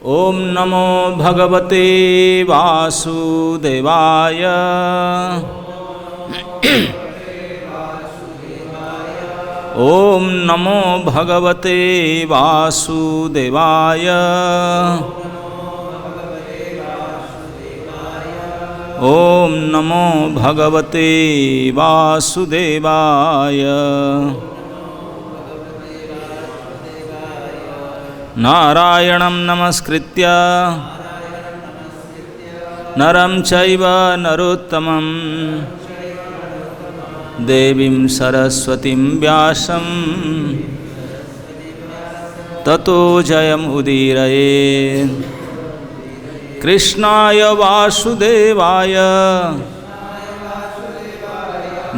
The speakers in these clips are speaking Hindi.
ओम नमो भगवते वासुदेवाय। ओम नमो भगवते वासुदेवाय। ओम नमो भगवते वासुदेवाय। नारायणं नमस्कृत्य नरं चैव नरोत्तमं देवीं सरस्वतीं व्यासं ततो जयमुदीरये। कृष्णाय वासुदेवाय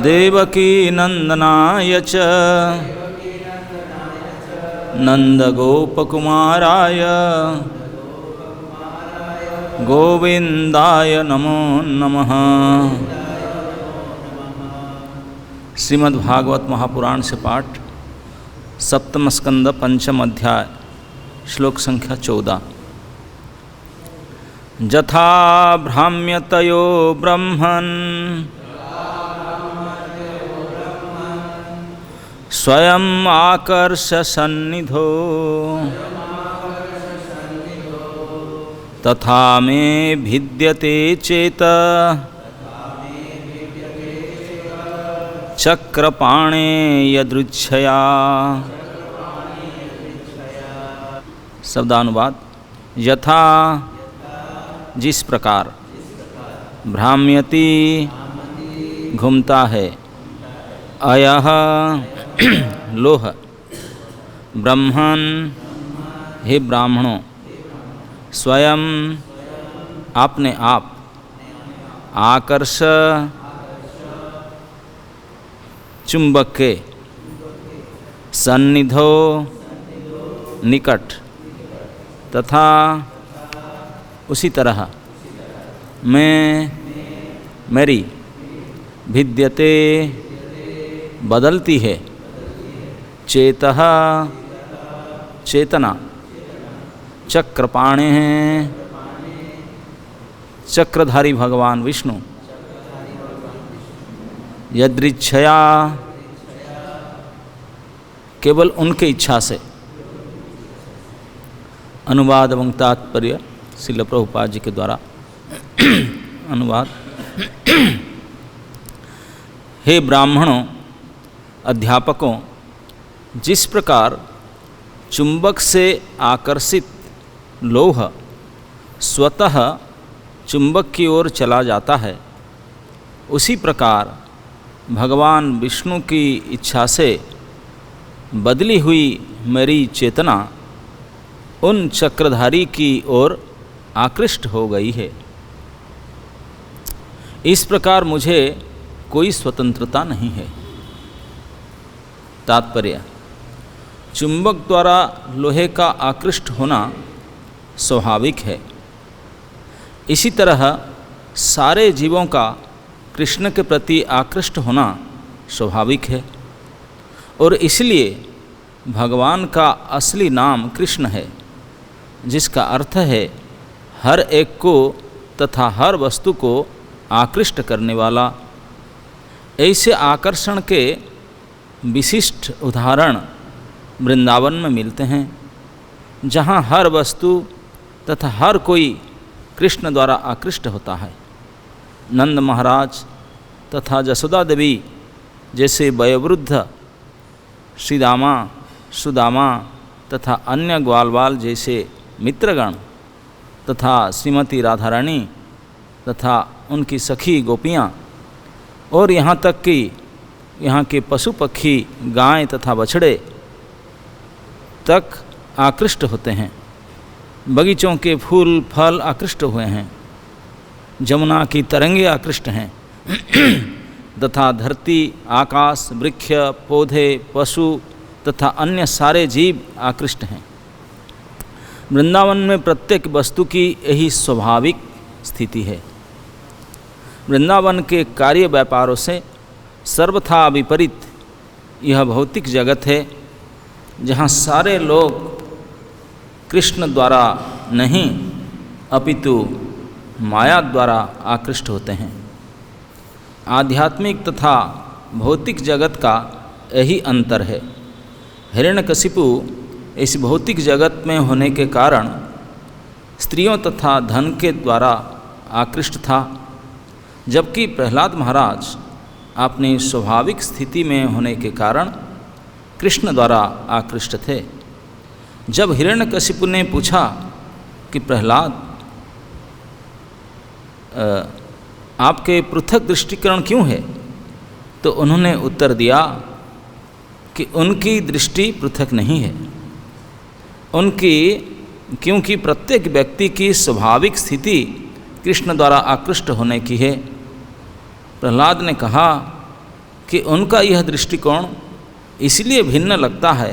देवकी नंदनाय च नंदगोपकुमाराय गोविंदाय नमो नमः। श्रीमद्भागवत महापुराण से पाठ, सप्तम स्कंद, पंचम अध्याय, श्लोक संख्या 14। जथा भ्राम्यतयो ब्रह्मन् स्वयं आकर्ष सन्निधो तथा मे भिद्यते चेत चक्रपाणे यदृच्छया। शब्दानुवाद। यथा जिस प्रकार, भ्राम्यति घूमता है, अयः लोह, ब्रह्मन् हे ब्राह्मणों, स्वयं अपने आप, आकर्ष चुंबक के, सन्निधो निकट, तथा उसी तरह मैं मेरी भिद्यते बदलती है, चेतः चेतना, चक्रपाणे हैं चक्रधारी भगवान विष्णु, यदृच्छया केवल उनके इच्छा से। अनुवाद एवं तात्पर्य श्रील प्रभुपाद जी के द्वारा। अनुवाद। हे ब्राह्मणों, अध्यापकों, जिस प्रकार चुंबक से आकर्षित लोह स्वतः चुंबक की ओर चला जाता है, उसी प्रकार भगवान विष्णु की इच्छा से बदली हुई मेरी चेतना उन चक्रधारी की ओर आकृष्ट हो गई है। इस प्रकार मुझे कोई स्वतंत्रता नहीं है। तात्पर्य। चुंबक द्वारा लोहे का आकृष्ट होना स्वाभाविक है। इसी तरह सारे जीवों का कृष्ण के प्रति आकृष्ट होना स्वाभाविक है, और इसलिए भगवान का असली नाम कृष्ण है, जिसका अर्थ है हर एक को तथा हर वस्तु को आकृष्ट करने वाला। ऐसे आकर्षण के विशिष्ट उदाहरण वृंदावन में मिलते हैं, जहाँ हर वस्तु तथा हर कोई कृष्ण द्वारा आकृष्ट होता है। नंद महाराज तथा जसोदा देवी जैसे वयोवृद्ध, श्रीदामा, सुदामा तथा अन्य ग्वालवाल जैसे मित्रगण, तथा श्रीमती राधा रानी तथा उनकी सखी गोपियाँ, और यहाँ तक कि यहाँ के पशु पक्षी, गाय तथा बछड़े तक आकृष्ट होते हैं। बगीचों के फूल फल आकृष्ट हुए हैं, जमुना की तरंगे आकृष्ट हैं तथा धरती, आकाश, वृक्ष, पौधे, पशु तथा अन्य सारे जीव आकृष्ट हैं। वृंदावन में प्रत्येक वस्तु की यही स्वाभाविक स्थिति है। वृंदावन के कार्य व्यापारों से सर्वथा विपरीत यह भौतिक जगत है, जहाँ सारे लोग कृष्ण द्वारा नहीं अपितु माया द्वारा आकृष्ट होते हैं। आध्यात्मिक तथा भौतिक जगत का यही अंतर है। हिरण्यकशिपु इस भौतिक जगत में होने के कारण स्त्रियों तथा धन के द्वारा आकृष्ट था, जबकि प्रहलाद महाराज अपनी स्वाभाविक स्थिति में होने के कारण कृष्ण द्वारा आकृष्ट थे। जब हिरण्यकशिपु ने पूछा कि प्रहलाद आपके पृथक दृष्टिकरण क्यों है, तो उन्होंने उत्तर दिया कि उनकी दृष्टि पृथक नहीं है, क्योंकि प्रत्येक व्यक्ति की स्वाभाविक स्थिति कृष्ण द्वारा आकृष्ट होने की है। प्रहलाद ने कहा कि उनका यह दृष्टिकोण इसलिए भिन्न लगता है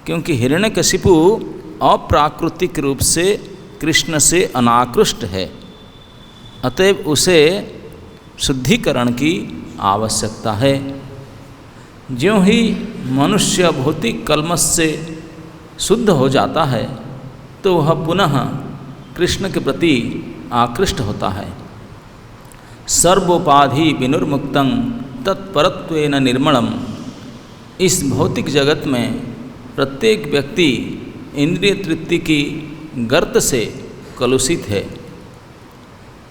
क्योंकि हिरण्यकशिपु अप्राकृतिक रूप से कृष्ण से अनाकृष्ट है, अतएव उसे शुद्धिकरण की आवश्यकता है। ज्यों ही मनुष्य भौतिक कल्मश से शुद्ध हो जाता है तो वह पुनः कृष्ण के प्रति आकृष्ट होता है। सर्वोपाधि विनुर्मुक्तं तत्परत्वेन निर्मलम। इस भौतिक जगत में प्रत्येक व्यक्ति इंद्रिय तृप्ति की गर्त से कलुषित है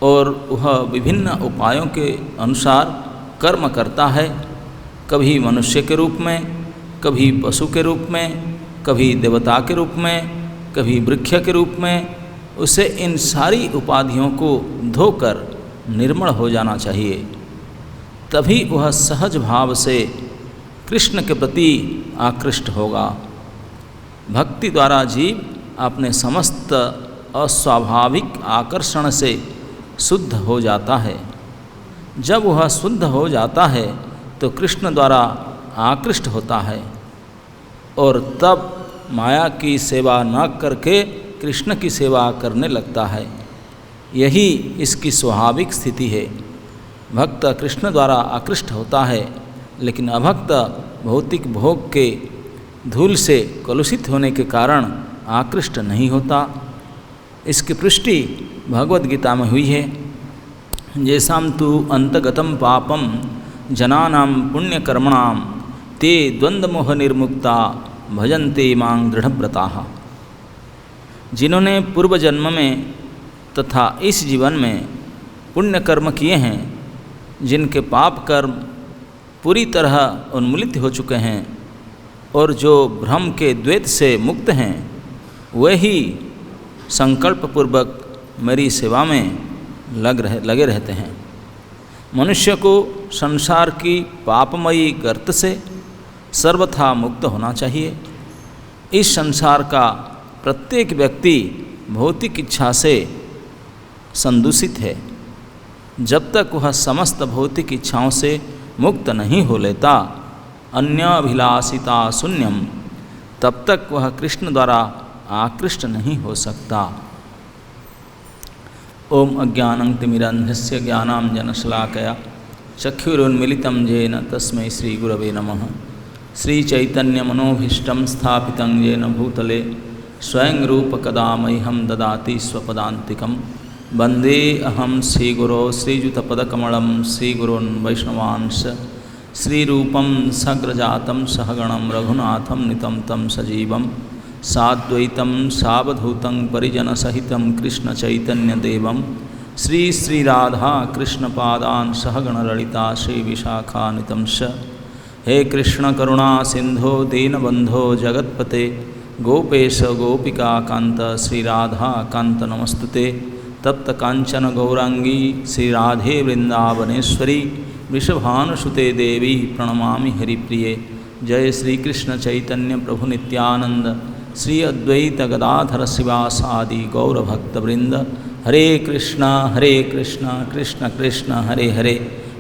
और वह विभिन्न उपायों के अनुसार कर्म करता है, कभी मनुष्य के रूप में, कभी पशु के रूप में, कभी देवता के रूप में, कभी वृक्ष के रूप में। उसे इन सारी उपाधियों को धोकर निर्मल हो जाना चाहिए, तभी वह सहज भाव से कृष्ण के प्रति आकृष्ट होगा। भक्ति द्वारा जीव अपने समस्त अस्वाभाविक आकर्षण से शुद्ध हो जाता है। जब वह शुद्ध हो जाता है तो कृष्ण द्वारा आकृष्ट होता है और तब माया की सेवा न करके कृष्ण की सेवा करने लगता है। यही इसकी स्वाभाविक स्थिति है। भक्त कृष्ण द्वारा आकृष्ट होता है, लेकिन अभक्त भौतिक भोग के धूल से कलुषित होने के कारण आकृष्ट नहीं होता। इसकी पुष्टि भगवद गीता में हुई है। येषां तु अंतगतम पापम जनानां पुण्यकर्मणां ते द्वंद्वमोह निर्मुक्ता भजन्ते मां दृढ़व्रताः। जिन्होंने पूर्व जन्म में तथा इस जीवन में पुण्य कर्म किए हैं, जिनके पाप कर्म पूरी तरह उन्मूलित हो चुके हैं और जो भ्रम के द्वैत से मुक्त हैं, वही संकल्प पूर्वक मेरी सेवा में लगे रहते हैं। मनुष्य को संसार की पापमयी गर्त से सर्वथा मुक्त होना चाहिए। इस संसार का प्रत्येक व्यक्ति भौतिक इच्छा से संदूषित है। जब तक वह समस्त भौतिक इच्छाओं से मुक्त नहीं हो लेता, अन्याभिलाषिता शून्यम, तब तक वह कृष्ण द्वारा आकृष्ट नहीं हो सकता। ओम अज्ञानं तिमिरन्धस्य ज्ञानाञ्जनशलाकया चक्षुरुन्मीलितं येन तस्मै श्रीगुरवे नमः। श्रीचैतन्यमनोभीष्टं स्थापितं येन भूतले स्वयं रूपकदा मह्यं ददाति स्वपदान्तिकं। वन्दे अहं श्रीगुरो श्रीयुतपदकमलं श्रीगुरोन् वैष्णवांश श्रीरूपं सग्रजातं सहगणं रघुनाथं नितं तं सजीवं साद्वैतं सावधूतं परिजनसहितं कृष्णचैतन्यदेवं श्रीराधा कृष्णपादान् सहगणललिता श्रीविशाखान्वितं च। हे कृष्ण करुणा सिंधो दीनबंधो जगत्पते गोपेश गोपिकाकांत श्रीराधा कांत नमस्तुते। तप्त कांचन गौरांगी श्रीराधे वृंदावनेश्वरी वृषभानुसुते देवी प्रणमामि हरिप्रिये। जय श्री कृष्ण चैतन्य प्रभु नित्यानंद श्री अद्वैत गदाधर शिवासादि गौरभक्तवृंद। हरे कृष्णा कृष्ण कृष्ण हरे हरे,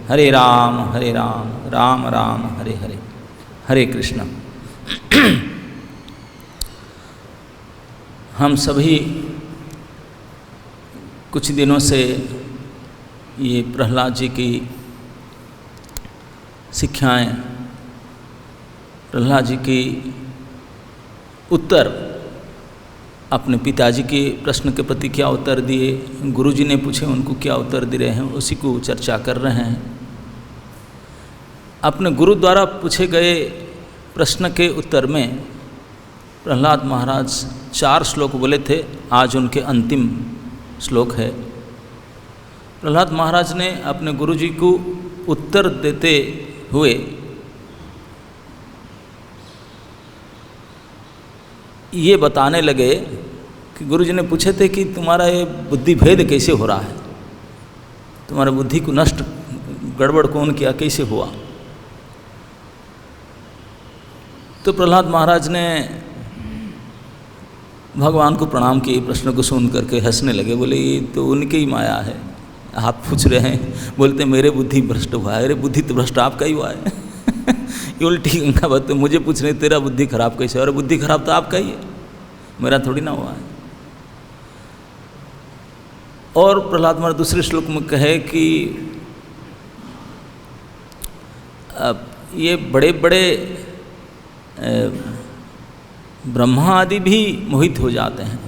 हरे राम राम राम हरे हरे। हरे कृष्ण। हम सभी कुछ दिनों से ये प्रहलाद जी की शिक्षाएं, प्रहलाद जी की उत्तर अपने पिताजी के प्रश्न के प्रति क्या उत्तर दिए, गुरुजी ने पूछे उनको क्या उत्तर दे रहे हैं, उसी को चर्चा कर रहे हैं। अपने गुरु द्वारा पूछे गए प्रश्न के उत्तर में प्रहलाद महाराज 4 श्लोक बोले थे, आज उनके अंतिम श्लोक है। प्रहलाद महाराज ने अपने गुरुजी को उत्तर देते हुए ये बताने लगे कि गुरुजी ने पूछे थे कि तुम्हारा ये बुद्धि भेद कैसे हो रहा है, तुम्हारा बुद्धि को नष्ट गड़बड़ कौन किया, कैसे हुआ। तो प्रहलाद महाराज ने भगवान को प्रणाम किए, प्रश्न को सुन करके हंसने लगे, बोले ये तो उनकी ही माया है, आप पूछ रहे हैं, बोलते मेरे बुद्धि भ्रष्ट हुआ है। अरे बुद्धि तो भ्रष्ट आपका ही हुआ है ये उल्टी गंगा बात, मुझे पूछ रहे तेरा बुद्धि खराब कैसे, और बुद्धि खराब तो आपका ही है, मेरा थोड़ी ना हुआ है। और प्रहलाद महाराज दूसरे श्लोक में कहे कि ये बड़े बड़े ब्रह्मा आदि भी मोहित हो जाते हैं।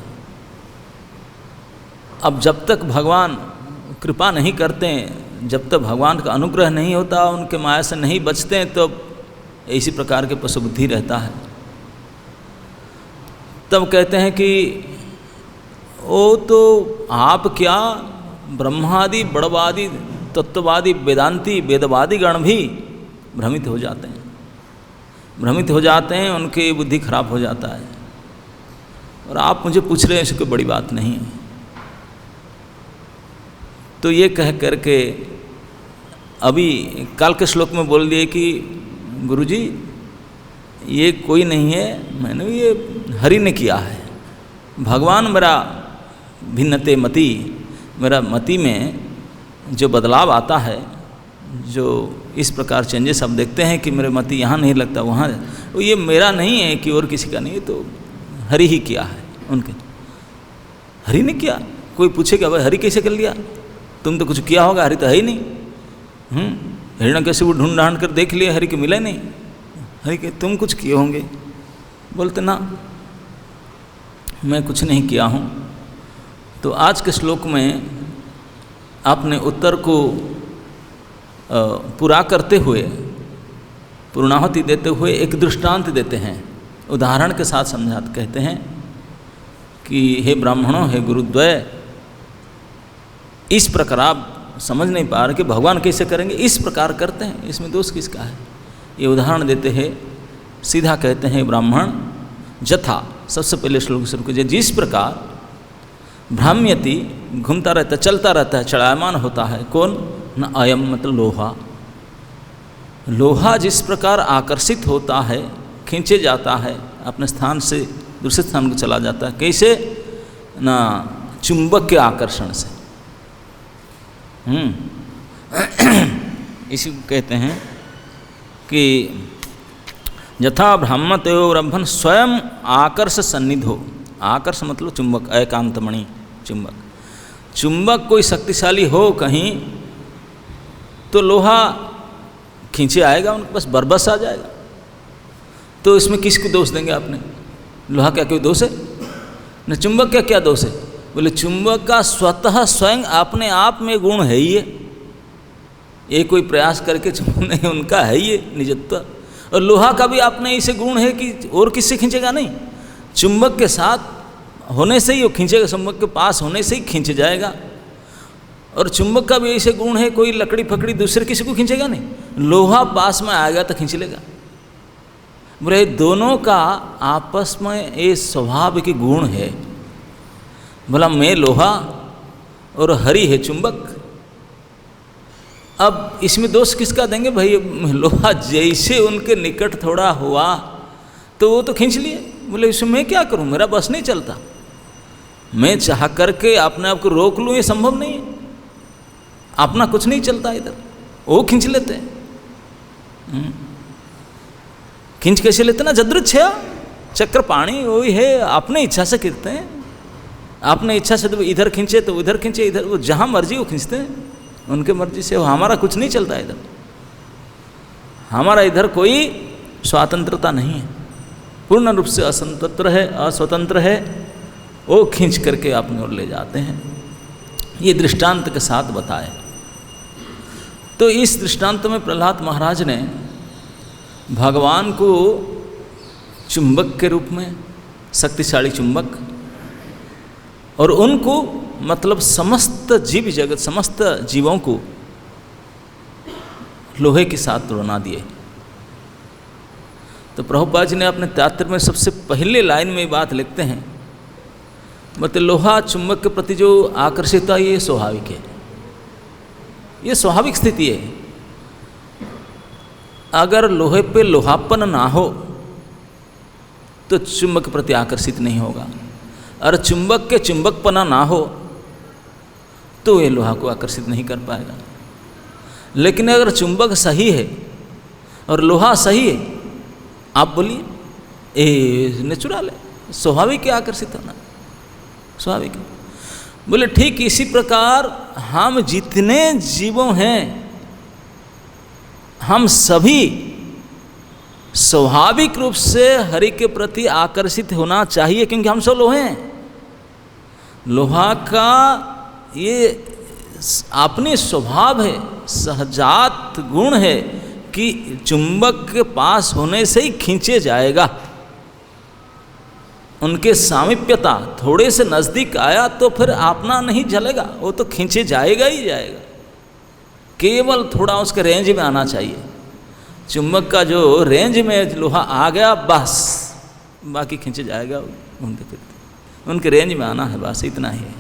अब जब तक भगवान कृपा नहीं करते हैं, जब तक भगवान का अनुग्रह नहीं होता, उनके माया से नहीं बचते हैं, तो इसी प्रकार के पशु बुद्धि रहता है। तब कहते हैं कि वो तो आप क्या, ब्रह्मादि बड़वादी तत्ववादी वेदांती वेदवादी गण भी भ्रमित हो जाते हैं, भ्रमित हो जाते हैं, उनकी बुद्धि खराब हो जाता है। और आप मुझे पूछ रहे हैं, इसकी कोई बड़ी बात नहीं है। तो ये कह करके अभी काल के श्लोक में बोल दिए कि गुरुजी ये कोई नहीं है, मैंने ये हरि ने किया है। भगवान मेरा भिन्नते मति, मेरा मति में जो बदलाव आता है, जो इस प्रकार चेंजेस आप देखते हैं कि मेरे मति यहाँ नहीं लगता वहाँ, वो ये मेरा नहीं है कि और किसी का नहीं है, तो हरि ही किया है उनके। हरि ने किया। कोई पूछेगा भाई हरि कैसे कर लिया, तुम तो कुछ किया होगा, हरि तो है ही नहीं। हिरण्यकशिपु ढूंढ ढांढ कर देख लिए, हरि के मिले नहीं। हरि के तुम कुछ किए होंगे, बोलते ना मैं कुछ नहीं किया हूँ। तो आज के श्लोक में आपने उत्तर को पूरा करते हुए, पूर्णाहुति देते हुए एक दृष्टांत देते हैं, उदाहरण के साथ समझाते कहते हैं कि हे ब्राह्मणों, हे गुरुद्वय, इस प्रकार आप समझ नहीं पा रहे कि भगवान कैसे करेंगे, इस प्रकार करते हैं, इसमें दोष किसका है। ये उदाहरण देते हैं, सीधा कहते हैं ब्राह्मण जथा, सबसे पहले श्लोक शुरू कीजिए, जिस प्रकार भ्राम्यति घूमता रहता है, चलता रहता है, चढ़ायमान होता है, कौन न अयम मतलब लोहा। लोहा जिस प्रकार आकर्षित होता है, खींचे जाता है, अपने स्थान से दूसरे स्थान को चला जाता है, कैसे ना चुंबक के आकर्षण से। इसी को कहते हैं कि यथा ब्राह्मणतयोरभन स्वयं आकर्ष सन्निधो। आकर्ष मतलब चुंबक, एकांतमणि चुंबक। चुंबक कोई शक्तिशाली हो कहीं तो लोहा खींचे आएगा, उनके पास बरबस आ जाएगा। तो इसमें किसको दोष देंगे आपने? लोहा क्या कोई दोष है? न चुंबक का क्या दोष है? बोले चुंबक का स्वतः स्वयं अपने आप में गुण है ही है, ये कोई प्रयास करके नहीं, उनका है ही निजत्व। और लोहा का भी अपने ऐसे गुण है कि और किससे खींचेगा नहीं, चुंबक के साथ होने से ही वो खींचेगा, चुंबक के पास होने से ही खींच जाएगा। और चुंबक का भी ऐसे गुण है, कोई लकड़ी फकड़ी दूसरे किसी को खींचेगा नहीं, लोहा पास में आएगा तो खींच लेगा। बोले दोनों का आपस में ये स्वभाव के गुण है। बोला मैं लोहा और हरि है चुंबक। अब इसमें दोष किसका देंगे भाई? लोहा जैसे उनके निकट थोड़ा हुआ तो वो तो खींच लिए। बोले इसमें मैं क्या करूं, मेरा बस नहीं चलता, मैं चाह करके अपने आप को रोक लूं ये संभव नहीं है, अपना कुछ नहीं चलता इधर, वो खींच लेते हैं। खींच कैसे लेते ना, जदृच्छया चक्र पाणी वही है, अपने इच्छा से खींचते हैं, अपने इच्छा से तो इधर खींचे तो उधर खींचे, इधर वो जहाँ मर्जी वो खींचते हैं, उनके मर्जी से। हमारा कुछ नहीं चलता इधर, हमारा इधर कोई स्वतंत्रता नहीं है, पूर्ण रूप से असंतंत्र है, अस्वतंत्र है। वो खींच करके अपनी ओर ले जाते हैं। ये दृष्टांत के साथ बताए। तो इस दृष्टांत में प्रहलाद महाराज ने भगवान को चुंबक के रूप में, शक्तिशाली चुंबक, और उनको मतलब समस्त जीव जगत, समस्त जीवों को लोहे के साथ तुलना दिए। तो प्रभुपाद जी ने अपने तात्पर्य में सबसे पहले लाइन में बात लिखते हैं, मतलब लोहा चुंबक के प्रति जो आकर्षित है ये स्वाभाविक है, ये स्वाभाविक स्थिति है। अगर लोहे पे लोहापन ना हो तो चुंबक के प्रति आकर्षित नहीं होगा, और चुंबक के चुंबकपना ना हो तो ये लोहा को आकर्षित नहीं कर पाएगा। लेकिन अगर चुंबक सही है और लोहा सही है, आप बोलिए ये नेचुरल है, स्वाभाविक है आकर्षित होना, स्वाभाविक है। बोले ठीक इसी प्रकार हम जितने जीवों हैं, हम सभी स्वाभाविक रूप से हरि के प्रति आकर्षित होना चाहिए, क्योंकि हम सब लोहे हैं। लोहा का ये अपनी स्वभाव है, सहजात गुण है कि चुंबक के पास होने से ही खींचे जाएगा। उनके सामीप्यता, थोड़े से नज़दीक आया तो फिर अपना नहीं जलेगा, वो तो खींचे जाएगा ही जाएगा। केवल थोड़ा उसके रेंज में आना चाहिए। चुंबक का जो रेंज में लोहा आ गया बस, बाकी खींचे जाएगा घूमते फिरते, उनके रेंज में आना है, बस इतना ही है।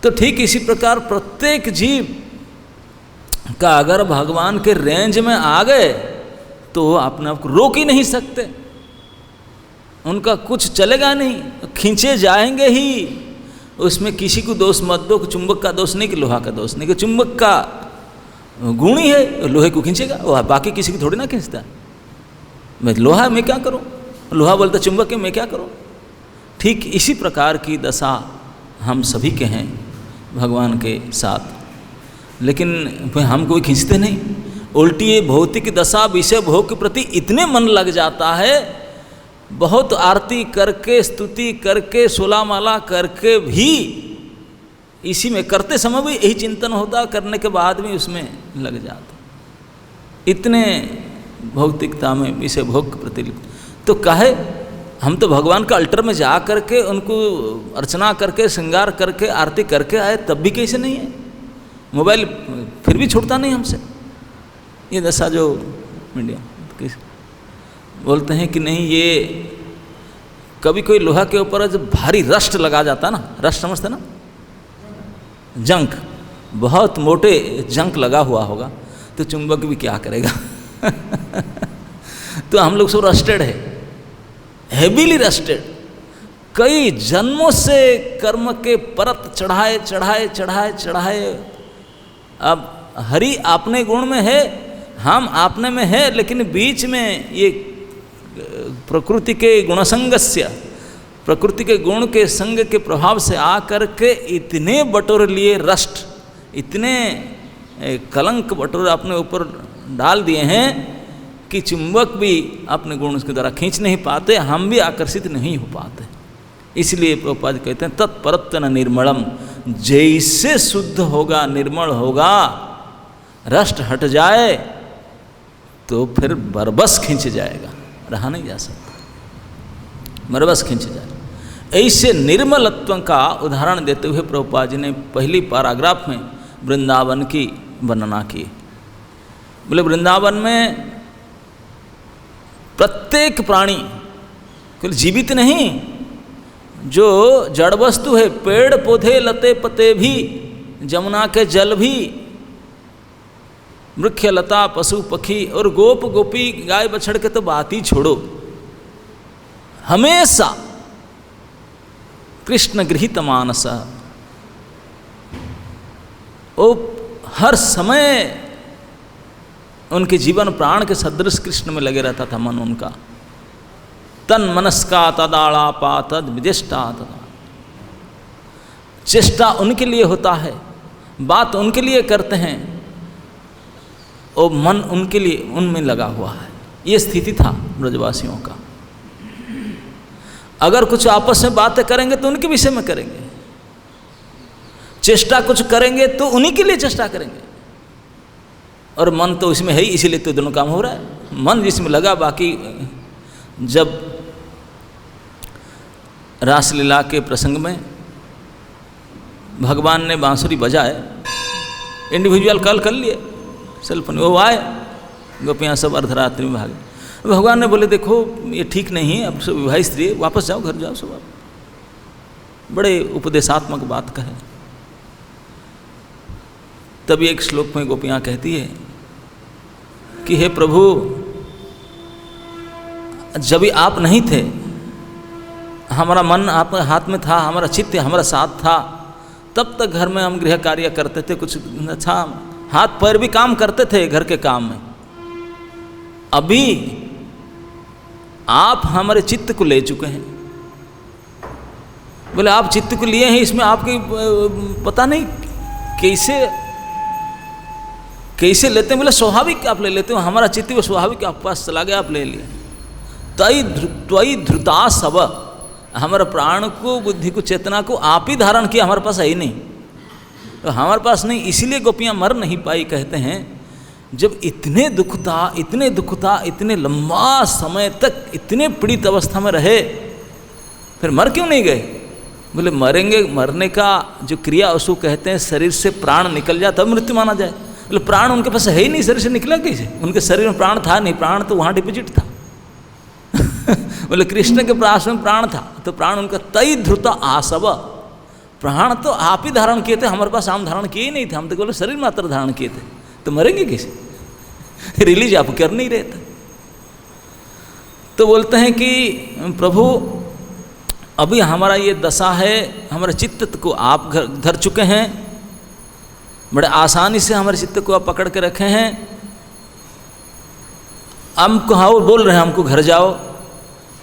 तो ठीक इसी प्रकार प्रत्येक जीव का अगर भगवान के रेंज में आ गए तो अपने आप को रोक ही नहीं सकते, उनका कुछ चलेगा नहीं, खींचे जाएंगे ही। उसमें किसी को दोष मत दो कि चुंबक का दोष नहीं कि लोहा का दोष नहीं, कि चुंबक का गुण ही है, लोहे को खींचेगा, वह बाकी किसी को थोड़ी ना खींचता। मैं लोहा मैं क्या करूं, लोहा बोलता चुंबक है मैं क्या करूं। ठीक इसी प्रकार की दशा हम सभी के हैं भगवान के साथ, लेकिन हम कोई खींचते नहीं। उल्टी ये भौतिक दशा विषय भोग के प्रति इतने मन लग जाता है, बहुत आरती करके, स्तुति करके, सोला माला करके भी इसी में करते समय भी यही चिंतन होता, करने के बाद भी उसमें लग जाता, इतने भौतिकता में विषय भोग के प्रति। तो कहे हम तो भगवान का अल्टर में जा करके उनको अर्चना करके, श्रृंगार करके, आरती करके आए, तब भी कैसे नहीं है। मोबाइल फिर भी छूटता नहीं हमसे। ये दशा जो मीडिया बोलते हैं कि नहीं, ये कभी कोई लोहा के ऊपर जब भारी रस्ट लगा जाता ना, रस्ट समझते ना, जंक, बहुत मोटे जंक लगा हुआ होगा, तो चुंबक भी क्या करेगा। तो हम लोग सब रस्टेड है, हेवीली रस्टेड, कई जन्मों से कर्म के परत चढ़ाए चढ़ाए चढ़ाए चढ़ाए। अब हरि अपने गुण में है, हम अपने में है, लेकिन बीच में ये प्रकृति के गुणसंगस्य, प्रकृति के गुण के संग के प्रभाव से आकर के इतने बटोर लिए रस्ट, इतने कलंक बटोर अपने ऊपर डाल दिए हैं कि चुंबक भी अपने गुण के द्वारा खींच नहीं पाते, हम भी आकर्षित नहीं हो पाते। इसलिए प्रभुपाद कहते हैं तत्परत्वन निर्मलम, जैसे शुद्ध होगा, निर्मल होगा, रस्ट हट जाए तो फिर बरबस खींच जाएगा, रहा नहीं जा सकता, बरबस खींच जाए। ऐसे निर्मलत्व का उदाहरण देते हुए प्रभुपाद जी ने पहली पैराग्राफ में वृंदावन की वर्णना की। बोले वृंदावन में प्रत्येक प्राणी, केवल जीवित नहीं, जो जड़ वस्तु है, पेड़ पौधे लते पते भी, जमुना के जल भी, वृक्ष लता पशु पक्षी और गोप गोपी गाय बछड़ के तो बात ही छोड़ो, हमेशा कृष्ण गृहीत मानस, वो हर समय उनके जीवन प्राण के सदृश कृष्ण में लगे रहता था मन उनका। तन मनस्का तदाड़ापा तद विदिष्टा तदा, चेष्टा उनके लिए होता है, बात उनके लिए करते हैं, और मन उनके लिए उनमें लगा हुआ है। ये स्थिति था ब्रजवासियों का। अगर कुछ आपस में बातें करेंगे तो उनके विषय में करेंगे, चेष्टा कुछ करेंगे तो उन्हीं के लिए चेष्टा करेंगे। और मन तो इसमें है ही, इसीलिए तो दोनों काम हो रहा है। मन जिसमें लगा, बाकी जब रासलीला के प्रसंग में भगवान ने बांसुरी बजाए, इंडिविजुअल कॉल कर लिए सेल्फ, वो आए, गोपियाँ सब अर्धरात्रि में भागे। भगवान ने बोले देखो ये ठीक नहीं है, अब सब विवाहित स्त्री, वापस जाओ, घर जाओ सब। बड़े उपदेशात्मक बात कहे। तभी एक श्लोक में गोपियाँ कहती है कि हे प्रभु, जब भी आप नहीं थे, हमारा मन आपके हाथ में था, हमारा चित्त हमारा साथ था, तब तक घर में हम गृह कार्य करते थे, कुछ अच्छा हाथ पैर भी काम करते थे घर के काम में। अभी आप हमारे चित्त को ले चुके हैं। बोले आप चित्त को लिए हैं, इसमें आपकी पता नहीं कैसे लेते हैं। बोले स्वाभाविक आप ले लेते हो, हमारा चित्त वो स्वाभाविक आपके पास चला गया, आप ले लिए। त्वयि धृता सब, हमारे प्राण को, बुद्धि को, चेतना को आप ही धारण किया, हमारे पास है ही नहीं। तो हमारे पास नहीं, इसीलिए गोपियाँ मर नहीं पाई। कहते हैं जब इतने दुख था, इतने लंबा समय तक इतने पीड़ित अवस्था में रहे, फिर मर क्यों नहीं गए? बोले मरेंगे, मरने का जो क्रिया उसको कहते हैं शरीर से प्राण निकल जाए तब मृत्यु माना जाए। बोले प्राण उनके पास है ही नहीं, शरीर से निकला कैसे? उनके शरीर में प्राण था नहीं, प्राण तो वहाँ डिपोजिट था। बोले कृष्ण के पास में प्राण था, तो प्राण उनका तय ध्रुता आसव, प्राण तो आप ही धारण किए थे, हमारे पास हम धारण किए ही नहीं थे, हम तो बोले शरीर मात्र धारण किए थे, तो मरेंगे कैसे? रिलीज आप कर नहीं रहे थे। तो बोलते हैं कि प्रभु अभी हमारा ये दशा है, हमारे चित्त को आप धर चुके हैं, बड़े आसानी से हमारे चित्त को आप पकड़ के रखे हैं। हमको हाँ बोल रहे हैं हमको घर जाओ,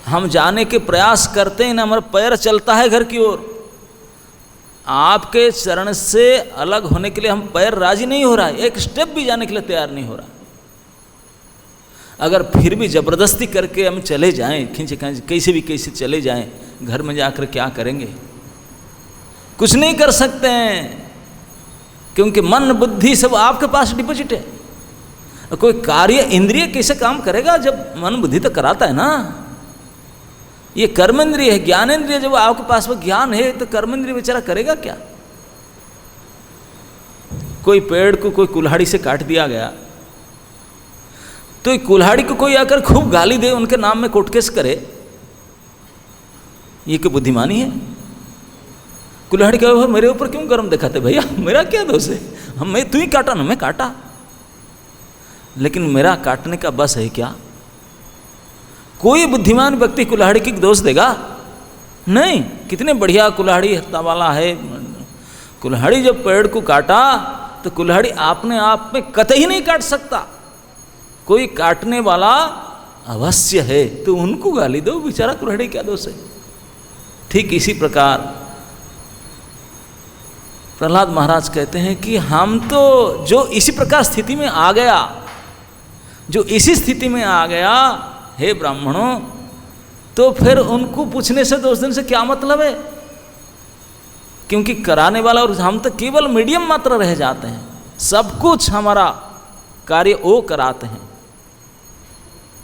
हम जाने के प्रयास करते हैं ना, हमारा पैर चलता है घर की ओर, आपके चरण से अलग होने के लिए हम पैर राजी नहीं हो रहा है, एक स्टेप भी जाने के लिए तैयार नहीं हो रहा। अगर फिर भी जबरदस्ती करके हम चले जाएं, खींचे कैसे भी कैसे चले जाएं, घर में जाकर क्या करेंगे? कुछ नहीं कर सकते हैं, क्योंकि मन बुद्धि सब आपके पास डिपोजिट है। कोई कार्य इंद्रिय कैसे काम करेगा जब मन बुद्धि तो कराता है ना। ये कर्मेंद्रिय है, ज्ञानेंद्रिय जब आपके पास में ज्ञान है तो कर्मेंद्रिय बेचारा करेगा क्या? कोई पेड़ को कोई कुल्हाड़ी से काट दिया गया, तो कुल्हाड़ी को कोई आकर खूब गाली दे, उनके नाम में कोर्ट केस करे, ये क्या बुद्धिमानी है? कुल्हाड़ी कहे मेरे ऊपर क्यों गर्म दिखाते भैया, मेरा क्या दोष है? मैं तू ही काटा ना, मैं काटा, लेकिन मेरा काटने का बस है क्या? कोई बुद्धिमान व्यक्ति कुल्हाड़ी की दोष देगा? नहीं। कितने बढ़िया कुल्हाड़ी हत्ता वाला है, कुल्हाड़ी जब पेड़ को काटा तो कुल्हाड़ी आपने आप में कतई नहीं काट सकता, कोई काटने वाला अवश्य है, तो उनको गाली दो, बेचारा कुल्हाड़ी क्या दोष है? ठीक इसी प्रकार प्रहलाद महाराज कहते हैं कि हम तो जो इसी प्रकार स्थिति में आ गया, जो इसी स्थिति में आ गया, हे ब्राह्मणों, तो फिर उनको पूछने से दोष देने से क्या मतलब है? क्योंकि कराने वाला और हम तो केवल मीडियम मात्र रह जाते हैं, सब कुछ हमारा कार्य वो कराते हैं,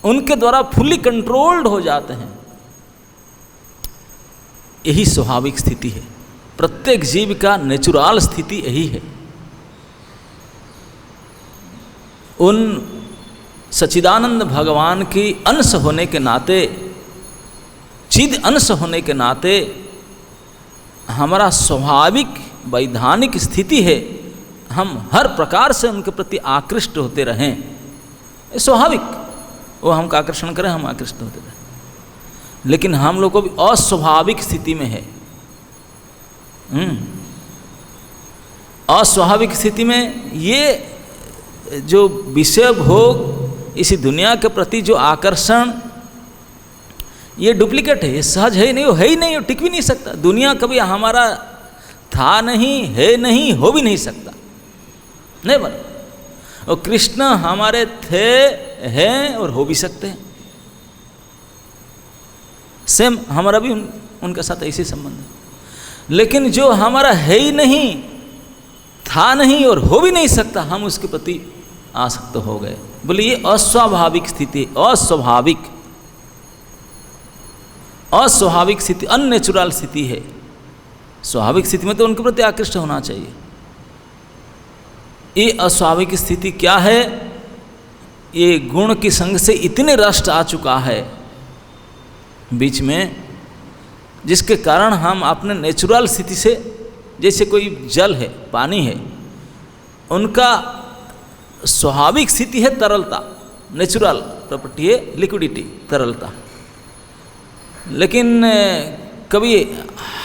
उनके द्वारा फुल्ली कंट्रोल्ड हो जाते हैं। यही स्वाभाविक स्थिति है, प्रत्येक जीव का नेचुरल स्थिति यही है। उन सच्चिदानंद भगवान की अंश होने के नाते, चिद अंश होने के नाते हमारा स्वाभाविक वैधानिक स्थिति है, हम हर प्रकार से उनके प्रति आकृष्ट होते रहें, स्वाभाविक, वो हमका आकर्षण करें, हम आकृष्ट होते रहें। लेकिन हम लोग को भी अस्वाभाविक स्थिति में है। अस्वाभाविक स्थिति में ये जो विषय भोग, इसी दुनिया के प्रति जो आकर्षण, ये डुप्लीकेट है, ये सहज है ही नहीं, वो है ही नहीं, वो टिक भी नहीं सकता। दुनिया कभी हमारा था नहीं, है नहीं, हो भी नहीं सकता, नहीं बना। और कृष्ण हमारे थे, हैं और हो भी सकते हैं। सेम हमारा भी उनके साथ ऐसे संबंध है। लेकिन जो हमारा है ही नहीं, था नहीं और हो भी नहीं सकता, हम उसके प्रति आसक्त हो गए। बोले ये अस्वाभाविक स्थिति, अस्वाभाविक स्थिति, अननेचुरल स्थिति है। स्वाभाविक स्थिति में तो उनके प्रति आकृष्ट होना चाहिए। ये अस्वाभाविक स्थिति क्या है? ये गुण की संग से इतने रष्ट आ चुका है बीच में, जिसके कारण हम अपने नेचुरल स्थिति से, जैसे कोई जल है, पानी है, उनका स्वाभाविक स्थिति है तरलता, नेचुरल प्रॉपर्टी है लिक्विडिटी, तरलता। लेकिन कभी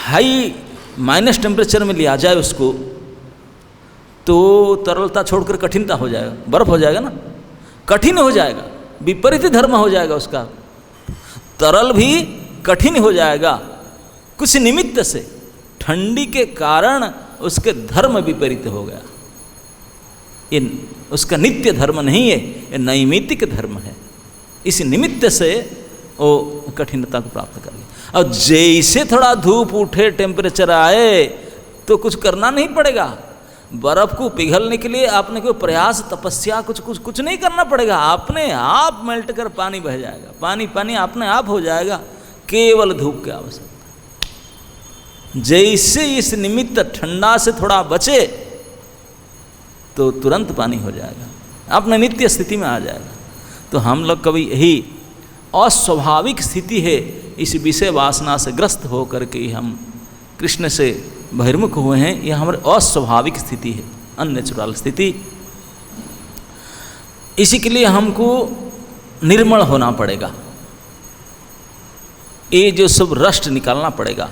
हाई माइनस टेम्परेचर में लिया जाए उसको, तो तरलता छोड़कर कठिनता हो जाएगा, बर्फ हो जाएगा ना, कठिन हो जाएगा, विपरीत धर्म हो जाएगा उसका। तरल भी कठिन हो जाएगा कुछ निमित्त से, ठंडी के कारण उसके धर्म विपरीत हो गया। ये उसका नित्य धर्म नहीं है, ये नैमित्तिक धर्म है। इस निमित्त से वो कठिनता को प्राप्त कर लिया। और जैसे थोड़ा धूप उठे, टेम्परेचर आए, तो कुछ करना नहीं पड़ेगा। बर्फ को पिघलने के लिए आपने कोई प्रयास, तपस्या, कुछ नहीं करना पड़ेगा। अपने आप मेल्ट कर पानी बह जाएगा, पानी अपने आप हो जाएगा, केवल धूप की आवश्यकता। जैसे इस निमित्त ठंडा से थोड़ा बचे तो तुरंत पानी हो जाएगा, अपने नित्य स्थिति में आ जाएगा। तो हम लोग कभी यही अस्वाभाविक स्थिति है, इस विषय वासना से ग्रस्त हो करके हम कृष्ण से बहिर्मुख हुए हैं। यह हमारी अस्वाभाविक स्थिति है, अननेचुरल स्थिति। इसी के लिए हमको निर्मल होना पड़ेगा, ये जो सब रष्ट निकालना पड़ेगा,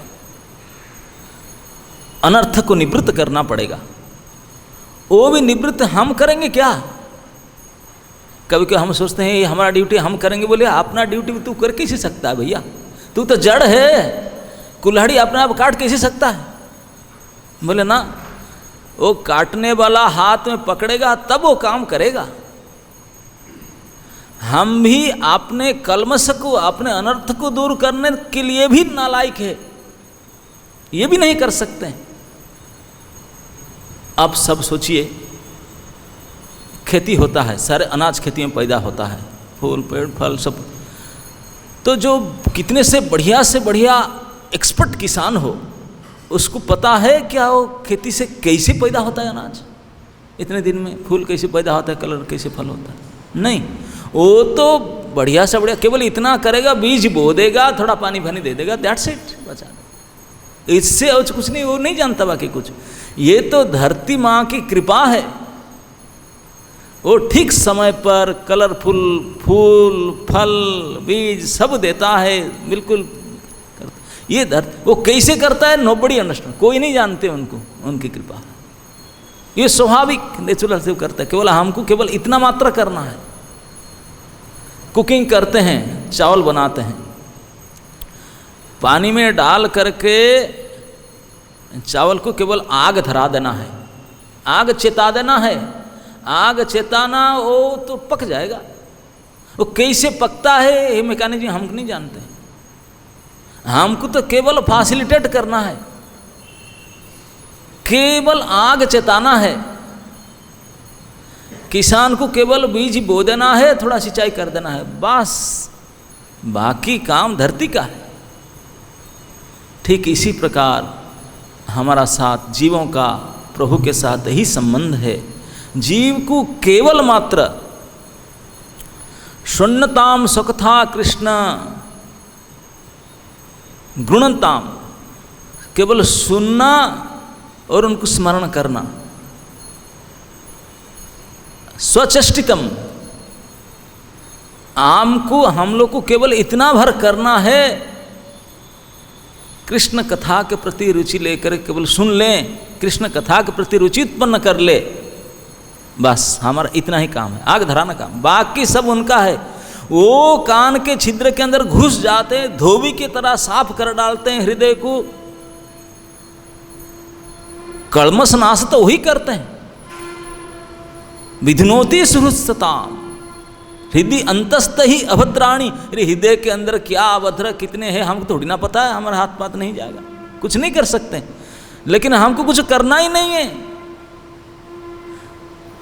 अनर्थ को निवृत्त करना पड़ेगा। वो भी निवृत्त हम करेंगे क्या? कभी कभी हम सोचते हैं ये हमारा ड्यूटी हम करेंगे। बोले अपना ड्यूटी तू कर कैसे सकता है भैया? तू तो जड़ है, कुल्हाड़ी अपने आप काट कैसे सकता है? बोले ना, वो काटने वाला हाथ में पकड़ेगा तब वो काम करेगा। हम भी अपने कलमश को, अपने अनर्थ को दूर करने के लिए भी नालायक है, ये भी नहीं कर सकते हैं। अब सब सोचिए, खेती होता है, सारे अनाज खेती में पैदा होता है, फूल पेड़ फल सब। तो जो कितने से बढ़िया एक्सपर्ट किसान हो, उसको पता है क्या वो खेती से कैसे पैदा होता है अनाज, इतने दिन में फूल कैसे पैदा होता है, कलर कैसे फल होता है? नहीं, वो तो बढ़िया से बढ़िया केवल इतना करेगा, बीज बो देगा, थोड़ा पानी पानी दे देगा, दैट्स इट, बचा। इससे और कुछ नहीं, वो नहीं जानता बाकी कुछ। ये तो धरती माँ की कृपा है, वो ठीक समय पर कलरफुल फूल फल बीज सब देता है, बिल्कुल करता। ये वो कैसे करता है, नोबडी अंडरस्टैंड, कोई नहीं जानते उनको, उनकी कृपा। ये स्वाभाविक नेचुरल से करता है, केवल हमको केवल इतना मात्र करना है। कुकिंग करते हैं, चावल बनाते हैं, पानी में डाल करके चावल को केवल आग धरा देना है, आग चेता देना है। आग चेताना वो तो पक जाएगा। वो कैसे पकता है ये मैकेनिज्म हम नहीं जानते, हमको तो केवल फैसिलिटेट करना है, केवल आग चेताना है। किसान को केवल बीज बो देना है, थोड़ा सिंचाई कर देना है, बस, बाकी काम धरती का है। ठीक इसी प्रकार हमारा साथ जीवों का प्रभु के साथ ही संबंध है। जीव को केवल मात्र शून्यताम सुखथा कृष्ण गुणताम, केवल सुनना और उनको स्मरण करना। स्वचष्टिकम, हमको हम लोग को केवल इतना भर करना है, कृष्ण कथा के प्रति रुचि लेकर केवल सुन लें, कृष्ण कथा के प्रति रुचि उत्पन्न कर ले, बस हमारा इतना ही काम है, आग धराना काम। बाकी सब उनका है। वो कान के छिद्र के अंदर घुस जाते हैं, धोबी की तरह साफ कर डालते हैं हृदय को। कल्मष नाश तो वही करते हैं। विधनोति सुहृत्सताम, हृदय अंतस्थ ही अभद्राणी, अरे हृदय के अंदर क्या अभद्र कितने हैं हमको थोड़ी ना पता है, हमारा हाथ पात नहीं जाएगा, कुछ नहीं कर सकते। लेकिन हमको कुछ करना ही नहीं है।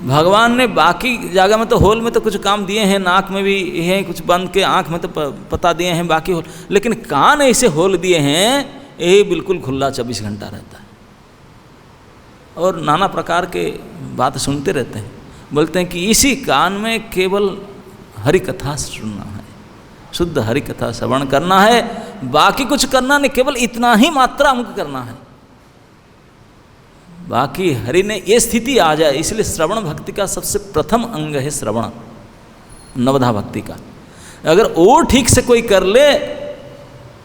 भगवान ने बाकी जगह में तो होल में तो कुछ काम दिए हैं, नाक में भी है कुछ बंद के, आँख में तो पता दिए हैं बाकी होल, लेकिन कान ऐसे होल दिए हैं ये बिल्कुल खुला 24 घंटा रहता है और नाना प्रकार के बात सुनते रहते हैं। बोलते हैं कि इसी कान में केवल हरि कथा सुनना है, शुद्ध हरि कथा श्रवण करना है, बाकी कुछ करना नहीं, केवल इतना ही मात्रा हमको करना है। बाकी हरि ने ये स्थिति आ जाए, इसलिए श्रवण भक्ति का सबसे प्रथम अंग है श्रवण, नवधा भक्ति का। अगर वो ठीक से कोई कर ले,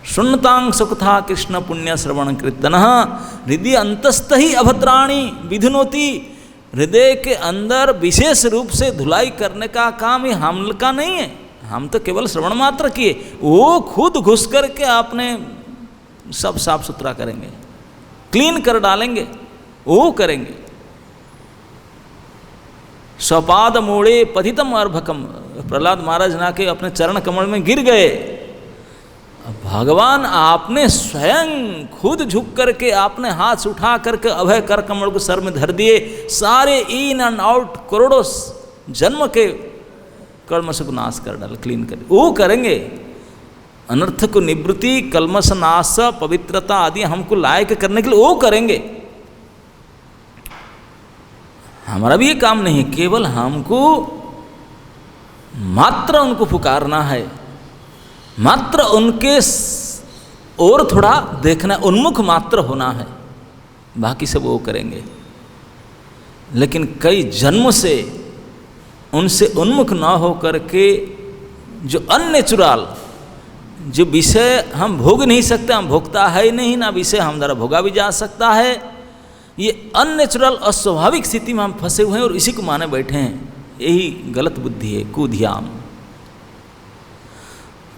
सुनतांग सुखथा कृष्ण पुण्य श्रवण कीर्तन हृदय अंतस्थ ही अभद्राणी विधुनोति, हृदय के अंदर विशेष रूप से धुलाई करने का काम ये हम का नहीं है, हम तो केवल श्रवण मात्र किए, वो खुद घुस करके आपने सब साफ सुथरा करेंगे, क्लीन कर डालेंगे, वो करेंगे। स्वपाद मोड़े पतितम अर्भकम, प्रहलाद महाराज ना के अपने चरण कमल में गिर गए। भगवान आपने स्वयं खुद झुक करके आपने हाथ उठा करके अभय कर कमल को सर में धर दिए, सारे इन एंड आउट करोड़ों जन्म के कलमश को नाश कर डाल, क्लीन कर, वो करेंगे। अनर्थ को निवृत्ति, कलमश नाश, पवित्रता आदि हमको लायक करने के लिए वो करेंगे। हमारा भी ये काम नहीं है, केवल हमको मात्र उनको पुकारना है, मात्र उनके और थोड़ा देखना, उन्मुख मात्र होना है, बाकी सब वो करेंगे। लेकिन कई जन्म से उनसे उन्मुख ना हो करके जो अननेचुरल, जो विषय हम भोग नहीं सकते, हम भोगता है ही नहीं ना, विषय हम द्वारा भोगा भी जा सकता है, ये अननेचुरल अस्वाभाविक स्थिति में हम फंसे हुए हैं और इसी को माने बैठे हैं। यही गलत बुद्धि है, कुधियाम।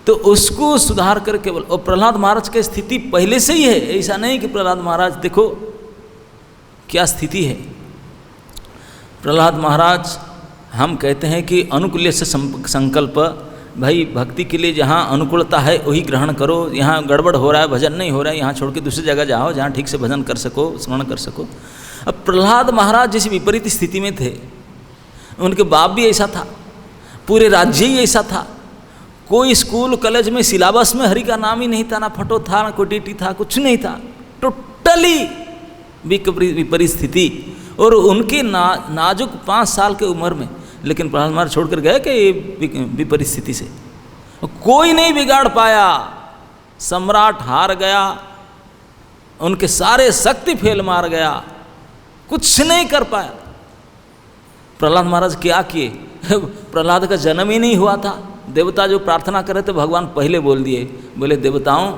तो उसको सुधार करके बोल। और प्रहलाद महाराज की स्थिति पहले से ही है, ऐसा नहीं कि प्रहलाद महाराज देखो क्या स्थिति है। प्रहलाद महाराज हम कहते हैं कि अनुकूल्य से संकल्प, भाई भक्ति के लिए जहाँ अनुकूलता है वही ग्रहण करो, यहाँ गड़बड़ हो रहा है, भजन नहीं हो रहा है, यहाँ छोड़ के दूसरी जगह जाओ जहाँ ठीक से भजन कर सको, स्मरण कर सको। अब प्रहलाद महाराज जैसी विपरीत स्थिति में थे, उनके बाप भी ऐसा था, पूरे राज्य ही ऐसा था, कोई स्कूल कॉलेज में सिलेबस में हरि का नाम ही नहीं था, ना फोटो था, ना कोई टीटी था, कुछ नहीं था, टोटली विपरीत स्थिति। और उनके नाजुक 5 साल के उम्र में, लेकिन प्रहलाद महाराज छोड़कर गए कि विपरीत स्थिति से कोई नहीं बिगाड़ पाया, सम्राट हार गया, उनके सारे शक्ति फेल मार गया, कुछ नहीं कर पाया। प्रहलाद महाराज क्या किए, प्रहलाद का जन्म ही नहीं हुआ था, देवता जो प्रार्थना करे थे भगवान पहले बोल दिए, बोले देवताओं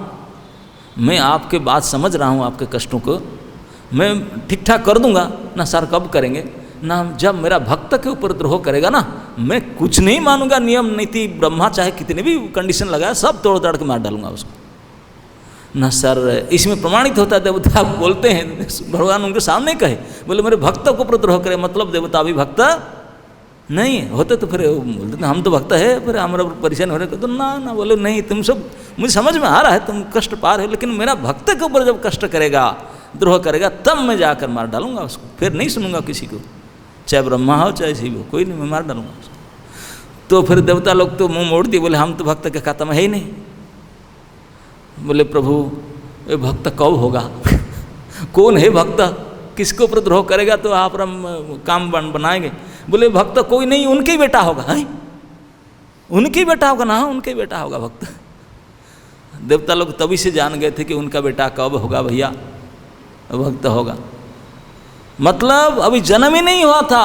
मैं आपके बात समझ रहा हूँ, आपके कष्टों को मैं ठीक ठाक कर दूंगा ना। सर कब करेंगे ना, जब मेरा भक्त के ऊपर द्रोह करेगा ना, मैं कुछ नहीं मानूंगा, नियम नीति ब्रह्मा चाहे कितने भी कंडीशन लगाए सब तोड़ ताड़ के मार डालूंगा उसको ना। सर इसमें प्रमाणित होता है, देवता बोलते हैं, भगवान उनके सामने कहे, बोले मेरे भक्त के ऊपर द्रोह करे, मतलब देवता भी भक्त नहीं होते तो फिर बोलते हम तो भक्त है, फिर हमारा परेशान हो रहे तो ना बोले नहीं, तुम सब मुझे समझ में आ रहा है तुम कष्ट पा रहे हो, लेकिन मेरा भक्त के ऊपर जब कष्ट करेगा, द्रोह करेगा, तब मैं जाकर मार डालूंगा उसको, फिर नहीं सुनूंगा किसी को, चाहे ब्रह्मा हो चाहे शिव हो, कोई नहीं, मैं मार डालूंगा उसको। तो फिर देवता लोग तो मुंह मोड़ दिए, बोले हम तो भक्त के खाता में है ही नहीं। बोले प्रभु ये भक्त कब होगा कौन है भक्त, किसके ऊपर द्रोह करेगा तो आप काम बनाएंगे। बोले भक्त कोई नहीं, उनके ही बेटा होगा, है उनके ही बेटा होगा ना, उनके ही बेटा होगा भक्त। देवता लोग तभी से जान गए थे कि उनका बेटा कब होगा भैया, भक्त होगा, मतलब अभी जन्म ही नहीं हुआ था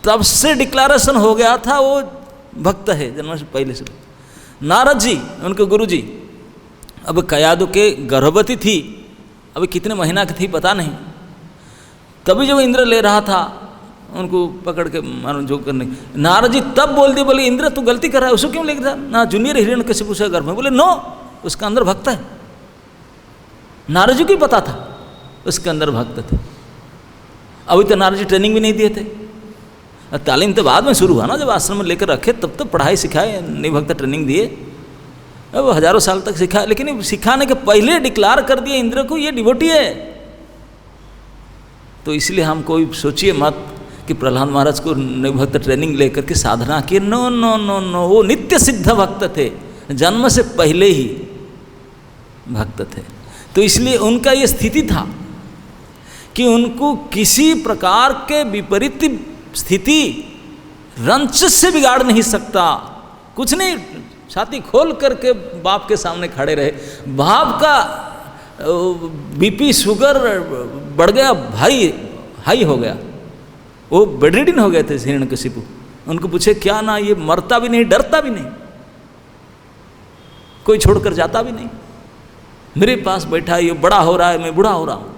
तब से डिक्लेरेशन हो गया था वो भक्त है, जन्म से पहले से। नारद जी उनके गुरु जी, अब कयादु के गर्भवती थी, अभी कितने महीना की थी पता नहीं, तभी जब इंद्र ले रहा था उनको पकड़ के मारो जो करने, नारद जी तब बोल दिए, बोले इंद्र तू गलती कर रहा है, उसको क्यों लेके था ना, जूनियर हिरण्यकशिपु से गर्भ में, बोले नो उसका अंदर भक्त है। नारद जी को ही पता था उसके अंदर भक्त थे, अभी तो नारद जी ट्रेनिंग भी नहीं दिए थे, तालीम तो बाद में शुरू हुआ ना, जब आश्रम में लेकर रखे तब तो पढ़ाई सिखाए, निभक्त ट्रेनिंग दिए, अब हजारों साल तक सिखाया, लेकिन सिखाने के पहले डिक्लार कर दिए इंद्र को ये डिवोटी है। तो इसलिए हम कोई सोचिए मत कि प्रहलाद महाराज को निभक्त ट्रेनिंग लेकर के साधना की, नो नो नो नो, वो नित्य सिद्ध भक्त थे, जन्म से पहले ही भक्त थे। तो इसलिए उनका ये स्थिति था कि उनको किसी प्रकार के विपरीत स्थिति रंच से बिगाड़ नहीं सकता। कुछ नहीं, छाती खोल करके बाप के सामने खड़े रहे। बाप का बीपी शुगर बढ़ गया, भाई हाई हो गया, वो बेडरिडन हो गए थे हिरण्यकशिपु। उनको पूछे क्या ना, ये मरता भी नहीं, डरता भी नहीं, कोई छोड़कर जाता भी नहीं, मेरे पास बैठा है, ये बड़ा हो रहा है, मैं बूढ़ा हो रहा हूँ,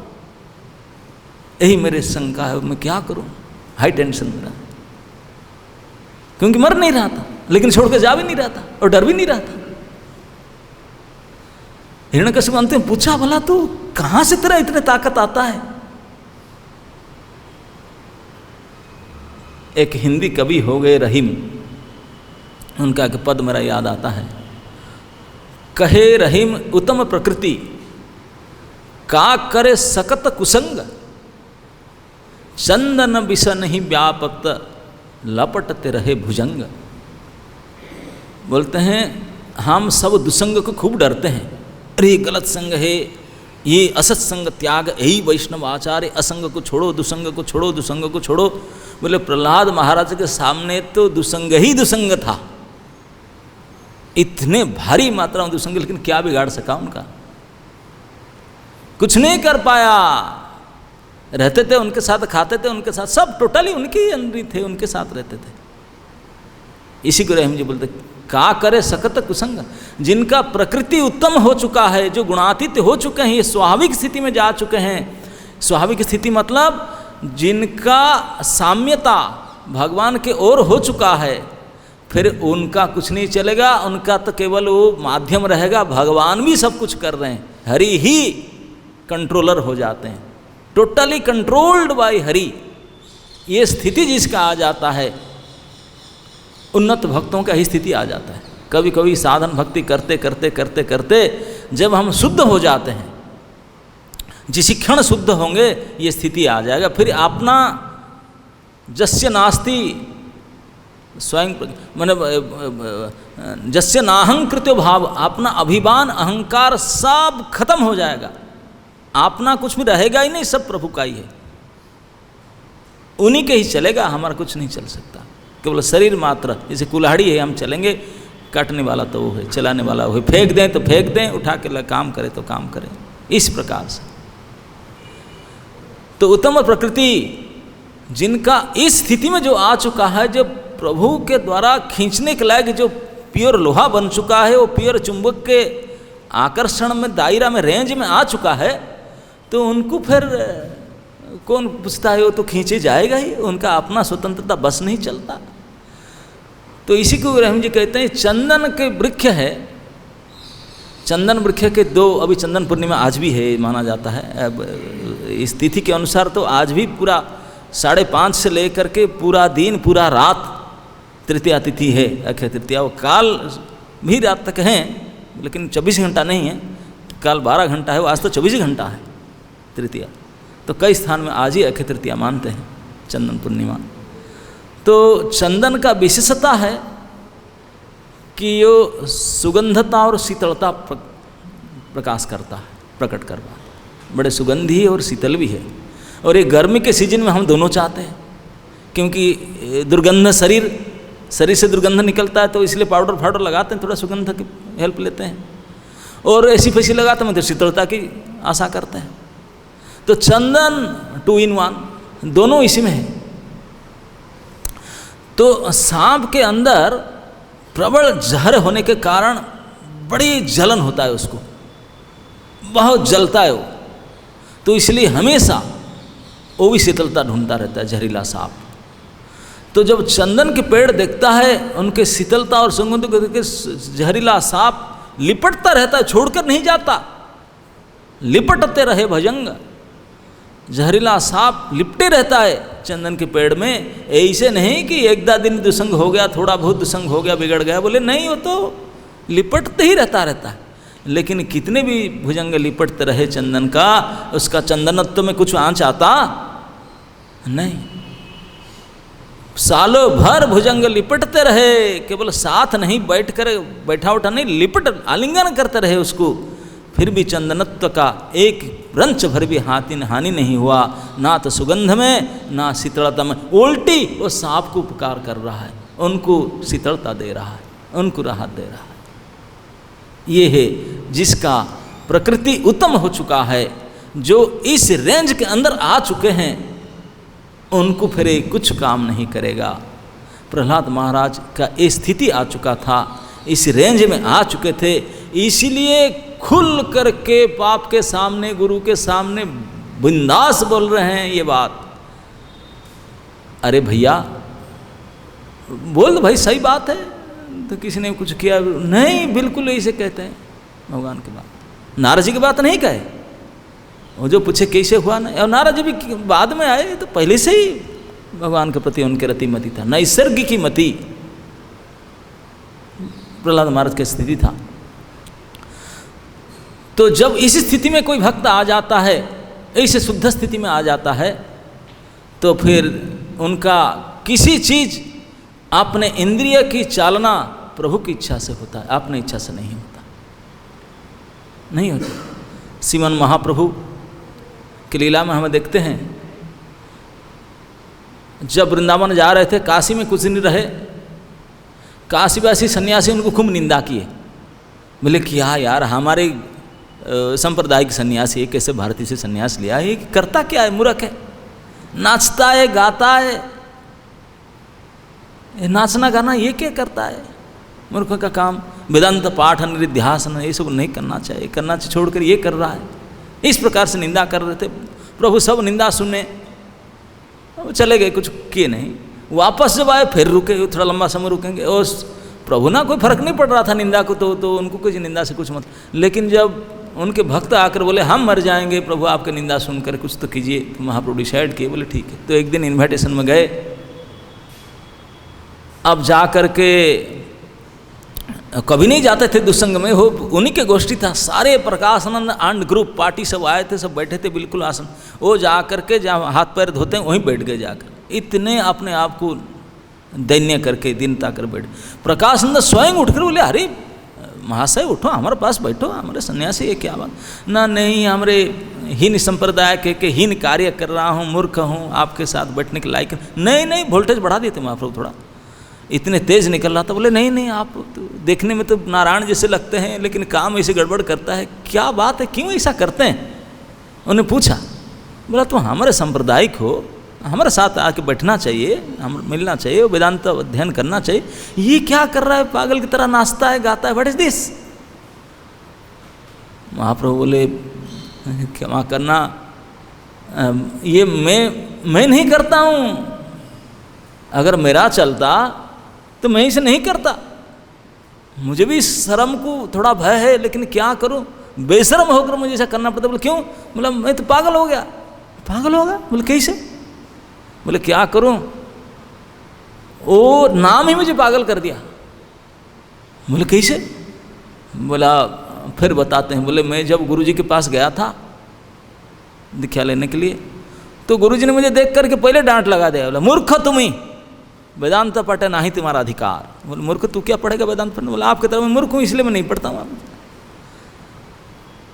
यही मेरे शंका है, मैं क्या करूँ, हाई टेंशन मेरा, क्योंकि मर नहीं रहा था लेकिन छोड़ के जा भी नहीं रहा था और डर भी नहीं रहा था। हिरण्यकशिपु अंत में पूछा, भला तो कहां से तेरा इतने ताकत आता है? एक हिंदी कवि हो गए रहीम, उनका एक पद मेरा याद आता है, कहे रहीम उत्तम प्रकृति का करे सकत कुसंग, चंदन बिसन ही व्यापत लपटते रहे भुजंग। बोलते हैं हम सब दुसंग को खूब डरते हैं, अरे ये गलत संग है, ये असत संग त्याग, यही वैष्णव आचार्य, असंग को छोड़ो, दुसंग को छोड़ो, दुसंग को छोड़ो। बोले प्रहलाद महाराज के सामने तो दुसंग ही दुसंग था, इतने भारी मात्रा में दुसंग, लेकिन क्या बिगाड़ सका उनका? कुछ नहीं कर पाया। रहते थे उनके साथ, खाते थे उनके साथ, सब टोटली उनके ही अंदर थे, उनके साथ रहते थे। इसी को रहीम जी बोलते का करे सकत कुसंग, जिनका प्रकृति उत्तम हो चुका है, जो गुणातीत हो चुके हैं, ये स्वाभाविक स्थिति में जा चुके हैं। स्वाभाविक स्थिति मतलब जिनका साम्यता भगवान के ओर हो चुका है, फिर उनका कुछ नहीं चलेगा, उनका तो केवल वो माध्यम रहेगा, भगवान भी सब कुछ कर रहे हैं, हरि ही कंट्रोलर हो जाते हैं, टोटली कंट्रोल्ड बाय हरि। ये स्थिति जिसका आ जाता है, उन्नत भक्तों का ही स्थिति आ जाता है। कभी कभी साधन भक्ति करते करते करते करते जब हम शुद्ध हो जाते हैं, जिस क्षण शुद्ध होंगे ये स्थिति आ जाएगा, फिर अपना जस्य नास्ति स्वयं मैंने जस्य नाहंकृत्यो भाव, अपना अभिमान अहंकार सब खत्म हो जाएगा, अपना कुछ भी रहेगा ही नहीं, सब प्रभु का ही है, उन्हीं के ही चलेगा, हमारा कुछ नहीं चल सकता। केवल शरीर मात्र, जैसे कुल्हाड़ी है, हम चलेंगे, काटने वाला तो वो है, चलाने वाला वो है, फेंक दें तो फेंक दें, उठा के काम करें तो काम करें, इस प्रकार से। तो उत्तम प्रकृति जिनका इस स्थिति में जो आ चुका है, जो प्रभु के द्वारा खींचने के लायक जो प्योर लोहा बन चुका है, वो प्योर चुंबक के आकर्षण में, दायरा में, रेंज में आ चुका है, तो उनको फिर कौन पूछता है, वो तो खींचे जाएगा ही, उनका अपना स्वतंत्रता बस नहीं चलता। तो इसी को रहीम जी कहते हैं चंदन के वृक्ष है, चंदन वृक्ष के दो, अभी चंदन पूर्णिमा आज भी है माना जाता है, अब इस तिथि के अनुसार तो आज भी पूरा 5:30 से लेकर के पूरा दिन पूरा रात तृतीया तिथि है, अक्षय तृतीया, वो काल भी रात तक हैं, लेकिन 24 घंटा नहीं है, काल 12 घंटा है, वो आज तो 24 घंटा है तृतीया। तो कई स्थान में आज ही अक्षय तृतीया मानते हैं, चंदन पूर्णिमा। तो चंदन का विशेषता है कि यो सुगंधता और शीतलता प्रकाश करता है, प्रकट करवाता है, बड़े सुगंधी और शीतल भी है। और ये गर्मी के सीजन में हम दोनों चाहते हैं, क्योंकि दुर्गंध शरीर से दुर्गंध निकलता है, तो इसलिए पाउडर लगाते हैं, थोड़ा सुगंध की हेल्प लेते हैं, और ऐसी फैसी लगाते हैं तो शीतलता की आशा करते हैं। तो चंदन 2 in 1 दोनों इसी में है। तो सांप के अंदर प्रबल जहर होने के कारण बड़ी जलन होता है, उसको बहुत जलता है वो, तो इसलिए हमेशा वो भी शीतलता ढूंढता रहता है, जहरीला सांप। तो जब चंदन के पेड़ देखता है, उनके शीतलता और सुगंध को देख के जहरीला सांप लिपटता रहता है, छोड़कर नहीं जाता, लिपटते रहे भजंग, जहरीला सांप लिपटे रहता है, चंदन के पेड़ में। ऐसे नहीं कि एक दा दिन दुसंग हो गया, थोड़ा बहुत दुसंग हो गया, बिगड़ गया, बोले नहीं, वो तो लिपटते ही रहता है। लेकिन कितने भी भुजंग लिपटते रहे चंदन का, उसका चंदनत्व में कुछ आंच आता नहीं। सालों भर भुजंग लिपटते रहे, केवल साथ नहीं बैठा उठा नहीं, लिपट आलिंगन करते रहे उसको, फिर भी चंदनत्व का एक रंच भर भी हानि नहीं हुआ, ना तो सुगंध में ना शीतलता में। उल्टी वो सांप को उपकार कर रहा है, उनको शीतलता दे रहा है, उनको राहत दे रहा है। ये है जिसका प्रकृति उत्तम हो चुका है, जो इस रेंज के अंदर आ चुके हैं, उनको फिर कुछ काम नहीं करेगा। प्रहलाद महाराज का ये स्थिति आ चुका था, इस रेंज में आ चुके थे, इसीलिए खुल करके पाप के सामने, गुरु के सामने बिंदास बोल रहे हैं ये बात। अरे भैया बोल दो भाई, सही बात है, तो किसी ने कुछ किया नहीं, बिल्कुल ऐसे कहते हैं भगवान की बात। नारद जी की बात नहीं कहे, वो जो पूछे कैसे हुआ ना, और नारद जी भी बाद में आए, तो पहले से ही भगवान के प्रति उनके रति मति था, नैसर्गिक की मति प्रहलाद महाराज की स्थिति था। तो जब इस स्थिति में कोई भक्त आ जाता है, ऐसे शुद्ध स्थिति में आ जाता है, तो फिर उनका किसी चीज अपने इंद्रिय की चालना प्रभु की इच्छा से होता है, अपने इच्छा से नहीं होता, नहीं होता। श्रीमन महाप्रभु की लीला में हमें देखते हैं, जब वृंदावन जा रहे थे, काशी में कुछ दिन रहे, काशीवासी सन्यासी उनको खूब निंदा किए, बोले क्या यार, हमारे सांप्रदायिक सन्यासी है, कैसे भारतीय से सन्यास लिया है, करता क्या है, मूर्ख है, नाचता है, गाता है, नाचना गाना ये क्या करता है, मूर्ख का काम, वेदांत पाठ निरिध्यासन ये सब नहीं करना चाहिए, करना चाहिए, छोड़कर ये कर रहा है। इस प्रकार से निंदा कर रहे थे। प्रभु सब निंदा सुने, चले गए, कुछ किए नहीं। वापस जब आए फिर रुके, थोड़ा लंबा समय रुकेंगे, और प्रभु ना कोई फर्क नहीं पड़ रहा था निंदा को, तो उनको कुछ निंदा से कुछ मत। लेकिन जब उनके भक्त आकर बोले हम मर जाएंगे प्रभु, आपके निंदा सुनकर कुछ तो कीजिए, तो महाप्रभु डिसाइड किए, बोले ठीक है। तो एक दिन इन्विटेशन में गए, अब जा कर के कभी नहीं जाते थे दुसंग में, हो उन्हीं के गोष्ठी था, सारे प्रकाशानंद एंड ग्रुप पार्टी सब आए थे, सब बैठे थे बिल्कुल आसन, वो जा कर के जहाँ हाथ पैर धोते हैं वहीं बैठ गए जाकर, इतने अपने आप को दैन्य करके दीनता कर बैठ। प्रकाशानंद स्वयं उठकर बोले अरे महाशय उठो, हमारे पास बैठो, हमारे सन्यासी है, क्या बात ना, नहीं हमारे हीन संप्रदाय के हीन कार्य कर रहा हूँ, मूर्ख हूँ, आपके साथ बैठने के लायक नहीं। नहीं वोल्टेज बढ़ा देते महाप्रभु, थोड़ा इतने तेज निकल रहा था, बोले नहीं नहीं, आप तो देखने में तो नारायण जैसे लगते हैं, लेकिन काम ऐसे गड़बड़ करता है, क्या बात है, क्यों ऐसा करते हैं। उन्हें पूछा, बोला तुम हमारे सांप्रदायिक हो, हमारे साथ आके बैठना चाहिए, हम मिलना चाहिए, वेदांत अध्ययन करना चाहिए, ये क्या कर रहा है, पागल की तरह नाचता है, गाता है, व्हाट इज दिस। महाप्रभु बोले क्षमा करना, ये मैं नहीं करता हूँ, अगर मेरा चलता तो मैं इसे नहीं करता, मुझे भी शर्म को थोड़ा भय है, लेकिन क्या करूं, बेशर्म होकर मुझे ऐसा करना पड़ता। बोले क्यों, बोला मैं तो पागल हो गया। पागल होगा, बोले कैसे, बोले क्या करूं, वो नाम ही मुझे पागल कर दिया। बोले कैसे, बोला फिर बताते हैं। बोले मैं जब गुरुजी के पास गया था दीक्षा लेने के लिए, तो गुरुजी ने मुझे देख करके पहले डांट लगा दिया, बोला मूर्ख तुम्ही, वेदांत पढ़े ना ही तुम्हारा अधिकार। बोले मूर्ख तू क्या पढ़ेगा वेदांत पढ़ने, बोला आपके तरह मैं मूर्ख हूँ इसलिए मैं नहीं पढ़ता हूँ।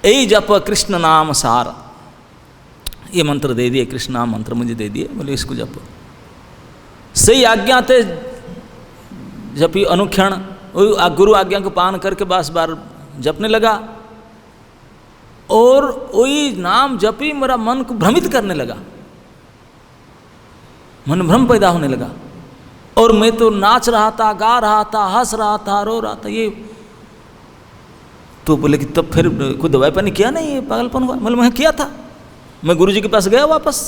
यही जप कृष्ण नाम सार, ये मंत्र दे दिए, कृष्ण नाम मंत्र मुझे दे दिए, बोले इसको जपो। सही आज्ञा थे जपी अनुक्षण, गुरु आज्ञा को पालन करके बस बार जपने लगा, और वही नाम जपी मेरा मन को भ्रमित करने लगा, मन भ्रम पैदा होने लगा, और मैं तो नाच रहा था, गा रहा था, हंस रहा था, रो रहा था। ये तो बोले कि तब फिर कोई दवाई पानी किया नहीं, ये पागलपन हुआ। बोले मैं किया था, मैं गुरुजी के पास गया वापस,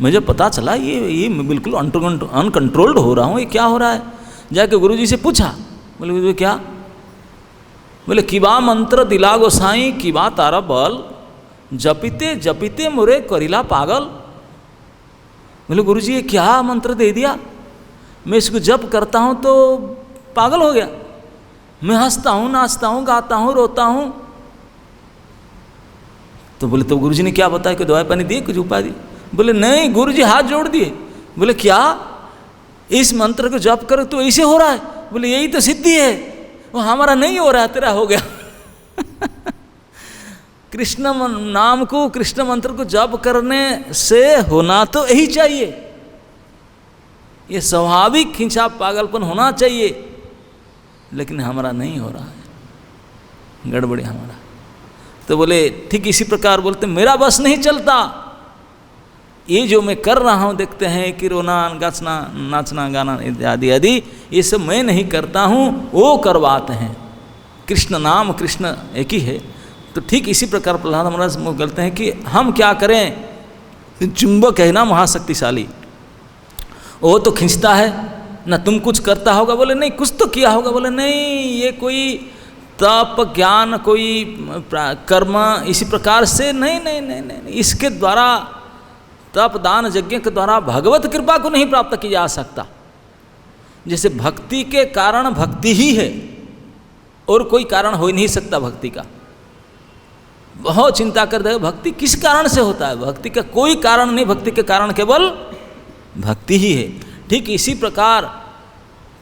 मुझे पता चला ये मैं बिल्कुल अनकंट्रोल्ड हो रहा हूँ, ये क्या हो रहा है। जाके गुरुजी से पूछा, बोले क्या, बोले किबा मंत्र दिला गोसाई, किबा तारा बल, जपिते जपिते मोरे करिला पागल। बोले गुरुजी ये क्या मंत्र दे दिया, मैं इसको जप करता हूँ तो पागल हो गया, मैं हंसता हूँ, नाचता हूँ, गाता हूँ, रोता हूँ। तो बोले तो गुरुजी ने क्या बताया, कि दवाई पानी दिए, कुछ उपाय दी? बोले नहीं, गुरुजी हाथ जोड़ दिए। बोले क्या, इस मंत्र को जप करो तो ऐसे हो रहा है? बोले यही तो सिद्धि है, वो हमारा नहीं हो रहा है, तेरा हो गया। कृष्ण नाम को, कृष्ण मंत्र को जप करने से होना तो यही चाहिए, ये स्वाभाविक खिंचा पागलपन होना चाहिए, लेकिन हमारा नहीं हो रहा है, गड़बड़ी हमारा। तो बोले ठीक इसी प्रकार बोलते मेरा बस नहीं चलता, ये जो मैं कर रहा हूँ देखते हैं कि रोना गाचना नाचना गाना इत्यादि आदि ये सब मैं नहीं करता हूँ, वो करवाते हैं। कृष्ण नाम कृष्ण एक ही है। तो ठीक इसी प्रकार प्रहलाद महाराज बोलते हैं कि हम क्या करें, चुंबक है ना महाशक्तिशाली, वो तो खींचता है ना, तुम कुछ करता होगा? बोले नहीं, कुछ तो किया होगा। बोले नहीं, ये कोई तप ज्ञान कोई कर्म इसी प्रकार से नहीं नहीं नहीं नहीं, नहीं। इसके द्वारा तप दान यज्ञ के द्वारा भगवत कृपा को नहीं प्राप्त किया जा सकता। जैसे भक्ति के कारण भक्ति ही है और कोई कारण हो ही नहीं सकता भक्ति का। बहुत चिंता करते हैं भक्ति किस कारण से होता है, भक्ति का कोई कारण नहीं, भक्ति के कारण केवल भक्ति ही है। ठीक इसी प्रकार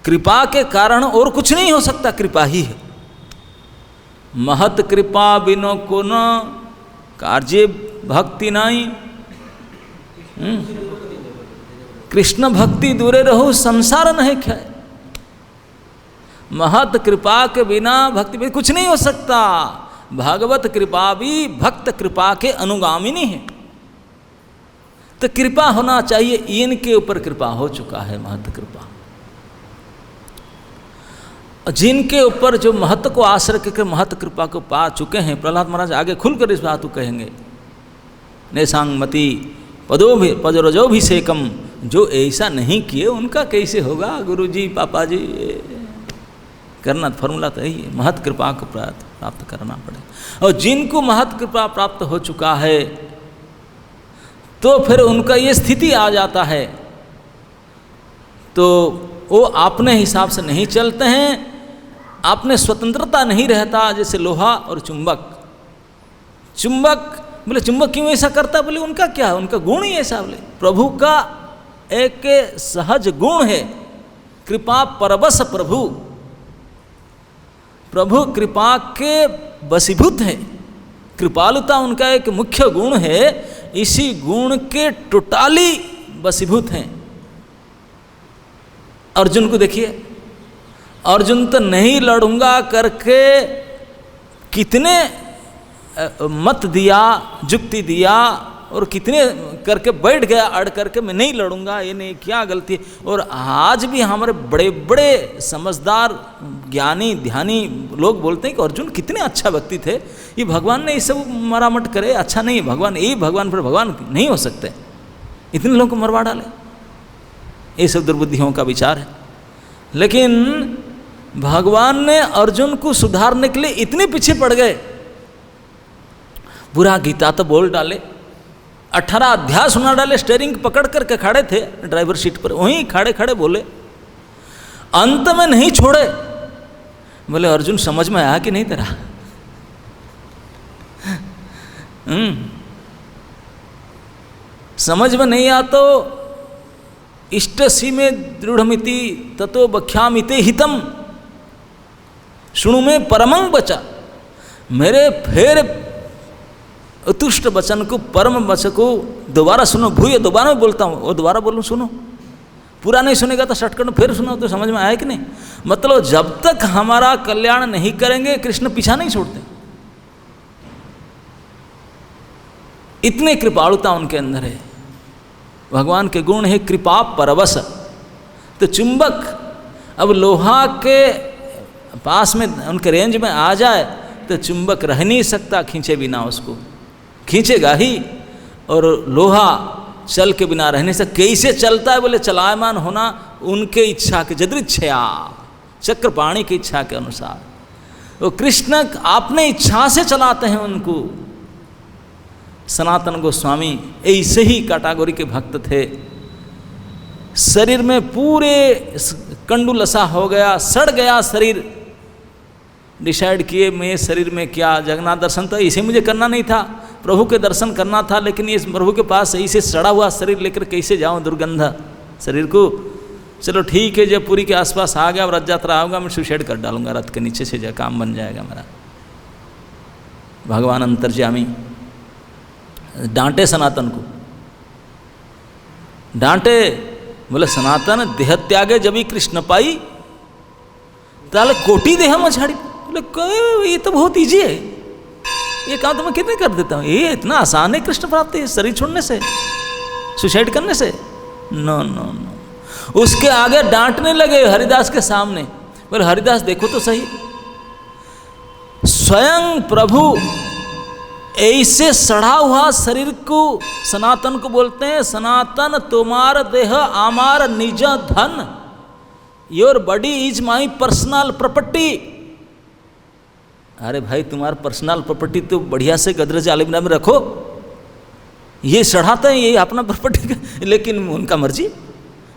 कृपा के कारण और कुछ नहीं हो सकता, कृपा ही है। महत कृपा बिनो को न कार्य भक्ति नहीं, कृष्ण भक्ति दूरे रहो संसार नहीं खाए। महत कृपा के बिना भक्ति भी कुछ नहीं हो सकता। भगवत कृपा भी भक्त कृपा के अनुगामिनी है, तो कृपा होना चाहिए। इनके ऊपर कृपा हो चुका है, महत कृपा। जिनके ऊपर जो महत्व को आश्रय करके महत कृपा को पा चुके हैं, प्रहलाद महाराज आगे खुलकर इस बात को कहेंगे। नैसांगमति पदरजोभिषेकम, जो ऐसा नहीं किए उनका कैसे होगा गुरुजी पापा जी, करना फॉर्मूला तो यही है, महत कृपा को प्राप्त करना पड़े। और जिनको महत कृपा प्राप्त हो चुका है तो फिर उनका ये स्थिति आ जाता है, तो वो अपने हिसाब से नहीं चलते हैं, अपने स्वतंत्रता नहीं रहता। जैसे लोहा और चुंबक, चुंबक बोले चुंबक क्यों ऐसा करता, बोले उनका क्या है, उनका गुण ही ऐसा। बोले प्रभु का एक सहज गुण है, कृपा परवश प्रभु, प्रभु कृपा के वशीभूत है, कृपालुता उनका एक मुख्य गुण है। इसी गुण के टोटाली वशीभूत हैं। अर्जुन को देखिए, अर्जुन तो नहीं लड़ूंगा करके कितने मत दिया, जुक्ति दिया और कितने करके बैठ गया अड़ करके, मैं नहीं लड़ूंगा, ये नहीं, क्या गलती है। और आज भी हमारे बड़े बड़े समझदार ज्ञानी ध्यानी लोग बोलते हैं कि अर्जुन कितने अच्छा व्यक्ति थे, ये भगवान ने ये सब मरामट करे, अच्छा नहीं है भगवान, ये भगवान फिर भगवान नहीं हो सकते, इतने लोगों को मरवा डाले। ये सब दुर्बुद्धियों का विचार है। लेकिन भगवान ने अर्जुन को सुधारने के लिए इतने पीछे पड़ गए, पूरा गीता तो बोल डाले, 18 अध्याय सुना डाले, स्टीयरिंग पकड़ करके खड़े थे ड्राइवर सीट पर, वहीं खड़े खड़े बोले, अंत में नहीं छोड़े। बोले अर्जुन समझ में आया कि नहीं तेरा? समझ में नहीं आ तो इष्टसी में दृढ़मिति ततो बख्यामिते हितम, सुनु में परमं बचा, मेरे फिर उत्कृष्ट वचन को, परम वचन को दोबारा सुनो, भूय दोबारा मैं बोलता हूँ, वो दोबारा बोलूँ सुनो, पूरा नहीं सुनेगा तो शटकन फिर सुनो, तो समझ में आया कि नहीं। मतलब जब तक हमारा कल्याण नहीं करेंगे कृष्ण पीछा नहीं छोड़ते, इतने कृपालुता उनके अंदर है, भगवान के गुण है कृपा परवश। तो चुंबक अब लोहा के पास में उनके रेंज में आ जाए तो चुंबक रह नहीं सकता खींचे बिना, उसको खींचेगा ही। और लोहा चल के बिना रहने से कैसे चलता है, बोले चलायमान होना उनके इच्छा के यदृच्छया, चक्रपाणी की इच्छा के अनुसार। वो कृष्ण अपने इच्छा से चलाते हैं उनको। सनातन गोस्वामी ऐसे ही कैटेगरी के भक्त थे, शरीर में पूरे कंडुलसा हो गया, सड़ गया शरीर। डिसाइड किए मैं शरीर में क्या, जगन्नाथ दर्शन तो इसे मुझे करना नहीं था, प्रभु के दर्शन करना था, लेकिन ये प्रभु के पास इसे सड़ा हुआ शरीर लेकर कैसे जाऊं, दुर्गंध शरीर को। चलो ठीक है, जब पूरी के आसपास आ गया, रथ यात्रा आऊँगा, मैं सुसाइड कर डालूंगा रथ के नीचे से, काम बन जाएगा मेरा। भगवान अंतर्यामी डांटे सनातन को, डांटे, बोले सनातन देह त्यागे जब ही कृष्ण पाई ताले कोटि देह में झाड़ी। बोले ये तो बहुत ईजी है, ये काम तो मैं कितने कर देता हूँ, ये इतना आसान है कृष्ण प्राप्ति है शरीर छोड़ने से, सुसाइड करने से। नो नो नो, उसके आगे डांटने लगे हरिदास के सामने। बोले हरिदास देखो तो सही, स्वयं प्रभु ऐसे सड़ा हुआ शरीर को सनातन को बोलते हैं, सनातन तुम्हार देह आमार निज धन, your body is my personal property. अरे भाई तुम्हारा पर्सनल प्रॉपर्टी तो बढ़िया से गदरेज आलिमना में रखो, ये सड़ाते हैं ये अपना प्रॉपर्टी, लेकिन उनका मर्जी,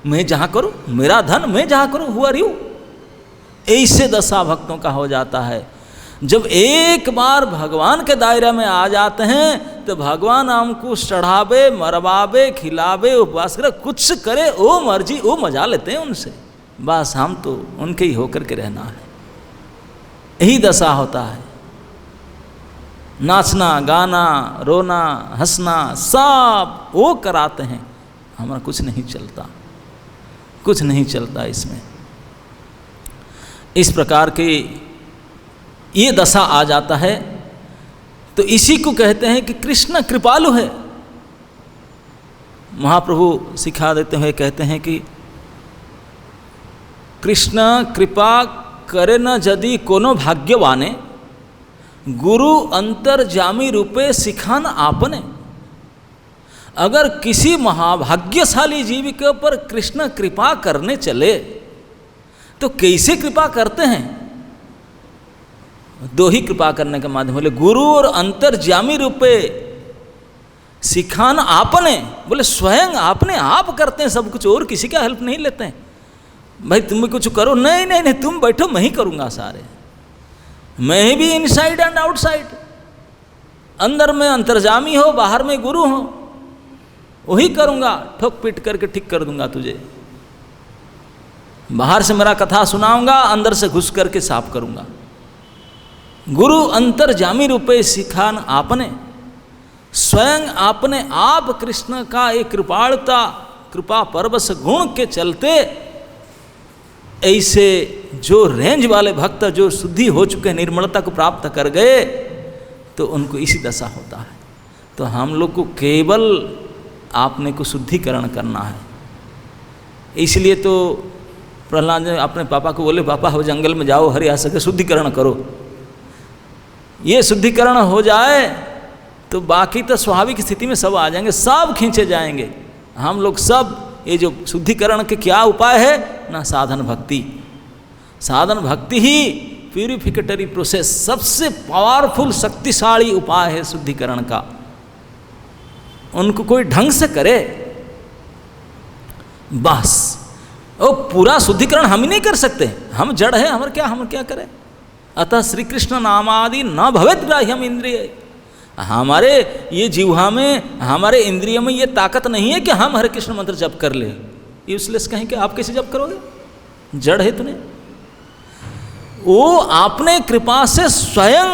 मैं जहाँ करूँ, मेरा धन मैं जहाँ करूँ, हु आर यू। ऐसे दशा भक्तों का हो जाता है। जब एक बार भगवान के दायरे में आ जाते हैं तो भगवान हमको चढ़ावे, मरवावे, खिलावे, उपवास करे, कुछ करे, वो मर्जी, वो मजा लेते हैं उनसे, बस हम तो उनके ही होकर के रहना है। यही दशा होता है। नाचना, गाना, रोना, हंसना सब वो कराते हैं, हमारा कुछ नहीं चलता, कुछ नहीं चलता इसमें। इस प्रकार की ये दशा आ जाता है, तो इसी को कहते हैं कि कृष्ण कृपालु है। महाप्रभु सिखा देते हुए कहते हैं कि कृष्ण कृपा करे न यदि कोनो भाग्यवाने, गुरु अंतर्जामी रूपे सिखान आपने। अगर किसी महाभाग्यशाली जीव के ऊपर कृष्ण कृपा करने चले तो कैसे कृपा करते हैं? दो ही कृपा करने के माध्यम, बोले गुरु और अंतर्जामी रूपे सिखान आपने, बोले स्वयं आपने आप करते हैं सब कुछ, और किसी का हेल्प नहीं लेते हैं। भाई तुम भी कुछ करो, नहीं नहीं नहीं, तुम बैठो मैं ही करूँगा सारे, मैं भी इनसाइड एंड आउटसाइड, अंदर में अंतर्जामी हो, बाहर में गुरु हो, वही करूँगा, ठोक पीट करके ठीक कर दूंगा तुझे। बाहर से मेरा कथा सुनाऊंगा, अंदर से घुस करके साफ करूँगा। गुरु अंतर्जामी रूपे सिखान आपने, स्वयं आपने आप कृष्ण का एक कृपालुता, कृपा परवश गुण के चलते ऐसे जो रेंज वाले भक्त जो शुद्धि हो चुके, निर्मलता को प्राप्त कर गए, तो उनको इसी दशा होता है। तो हम लोग को केवल आपने को शुद्धिकरण करना है। इसलिए तो प्रहलाद ने अपने पापा को बोले, पापा हो जंगल में जाओ, हरियास के शुद्धिकरण करो। ये शुद्धिकरण हो जाए तो बाकी तो स्वाभाविक स्थिति में सब आ जाएंगे, सब खींचे जाएंगे। हम लोग सब ये जो शुद्धिकरण के क्या उपाय है ना, साधन भक्ति, साधन भक्ति ही प्यूरिफिकेटरी प्रोसेस, सबसे पावरफुल शक्तिशाली उपाय है शुद्धिकरण का। उनको कोई ढंग से करे बस, वो पूरा शुद्धिकरण हम ही नहीं कर सकते, हम जड़ है, हम क्या करें। अतः श्री कृष्ण नामादि न भवेत ग्राह्यम इंद्रिय, हमारे ये जिह्वा में, हमारे इंद्रिय में ये ताकत नहीं है कि हम हरे कृष्ण मंत्र जप कर ले। यूजलेस कहें कि आप कैसे जप करोगे, जड़ है तूने। वो आपने कृपा से स्वयं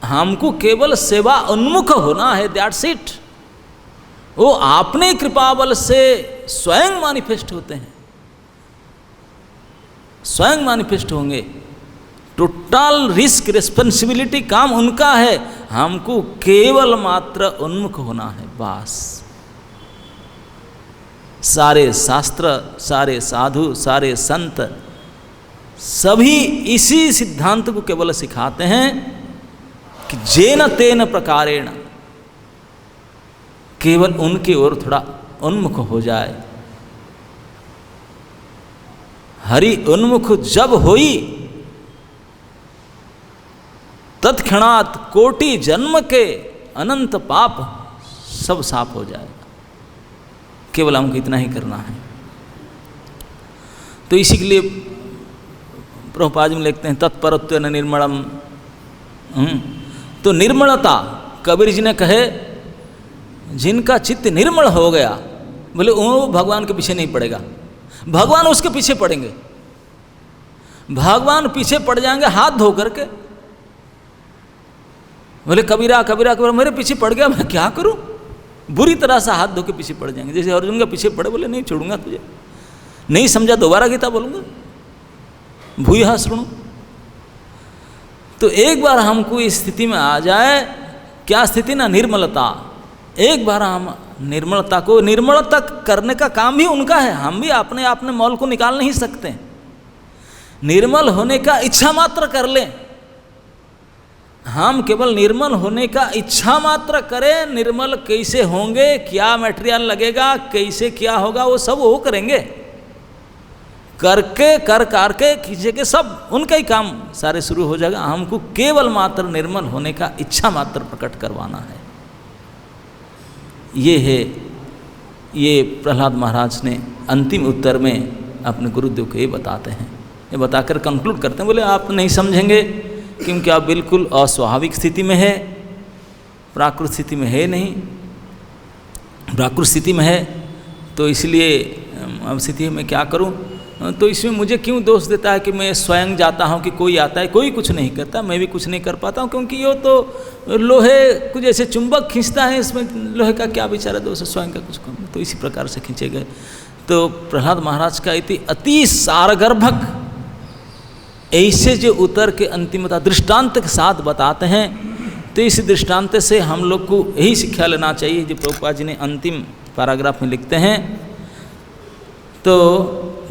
हमको केवल सेवा उन्मुख होना है, दैट्स इट। वो आपने कृपा बल से स्वयं मैनिफेस्ट होते हैं, स्वयं मैनिफेस्ट होंगे। टोटल रिस्क रिस्पॉन्सिबिलिटी काम उनका है, हमको केवल मात्र उन्मुख होना है बस। सारे शास्त्र, सारे साधु, सारे संत सभी इसी सिद्धांत को केवल सिखाते हैं कि जेन तेन प्रकारेण, केवल उनकी ओर थोड़ा उन्मुख हो जाए। हरि उन्मुख जब होई, तत्क्षणात कोटि जन्म के अनंत पाप सब साफ हो जाएगा। केवल हमको इतना ही करना है। तो इसी के लिए प्रभुपाद में लिखते हैं तत्परत्व न निर्मलम। तो निर्मलता, कबीर जी ने कहे जिनका चित्त निर्मल हो गया, बोले वो भगवान के पीछे नहीं पड़ेगा, भगवान उसके पीछे पड़ेंगे। भगवान पीछे पड़ जाएंगे हाथ धो करके। बोले कबीरा कबीरा कबीरा मेरे पीछे पड़ गया, मैं क्या करूं? बुरी तरह से हाथ धो के पीछे पड़ जाएंगे। जैसे अर्जुन के पीछे पड़े, बोले नहीं छोड़ूंगा तुझे, नहीं समझा दोबारा गीता बोलूंगा, भूयः शृणु। तो एक बार हमको इस स्थिति में आ जाए, क्या स्थिति ना, निर्मलता। एक बार हम निर्मलता को, निर्मलता करने का काम भी उनका है, हम भी अपने अपने मौल को निकाल नहीं सकते। निर्मल होने का इच्छा मात्र कर लें, हम केवल निर्मल होने का इच्छा मात्र करें। निर्मल कैसे होंगे, क्या मटेरियल लगेगा, कैसे क्या होगा, वो सब वो करेंगे। करके कर करके खींचे के सब उनका ही काम सारे शुरू हो जाएगा। हमको केवल मात्र निर्मल होने का इच्छा मात्र प्रकट करवाना है। ये है, ये प्रहलाद महाराज ने अंतिम उत्तर में अपने गुरुदेव को ये बताते हैं, ये बताकर कंक्लूड करते हैं। बोले आप नहीं समझेंगे क्योंकि आप बिल्कुल अस्वाभाविक स्थिति में है, प्राकृत स्थिति में है नहीं, प्राकृत स्थिति में है, तो इसलिए अब स्थिति में क्या करूं? तो इसमें मुझे क्यों दोष देता है कि मैं स्वयं जाता हूं कि कोई आता है, कोई कुछ नहीं करता, मैं भी कुछ नहीं कर पाता हूं, क्योंकि ये तो लोहे को जैसे चुंबक खींचता है, इसमें लोहे का क्या बेचारा दोष है, स्वयं का कुछ कम। तो इसी प्रकार से खींचे गए। तो प्रहलाद महाराज का अति सारगर्भक ऐसे जो उत्तर के अंतिमता दृष्टांत के साथ बताते हैं। तो इस दृष्टांत से हम लोग को यही शिक्षा लेना चाहिए जो प्रभुपाद जी ने अंतिम पैराग्राफ में लिखते हैं। तो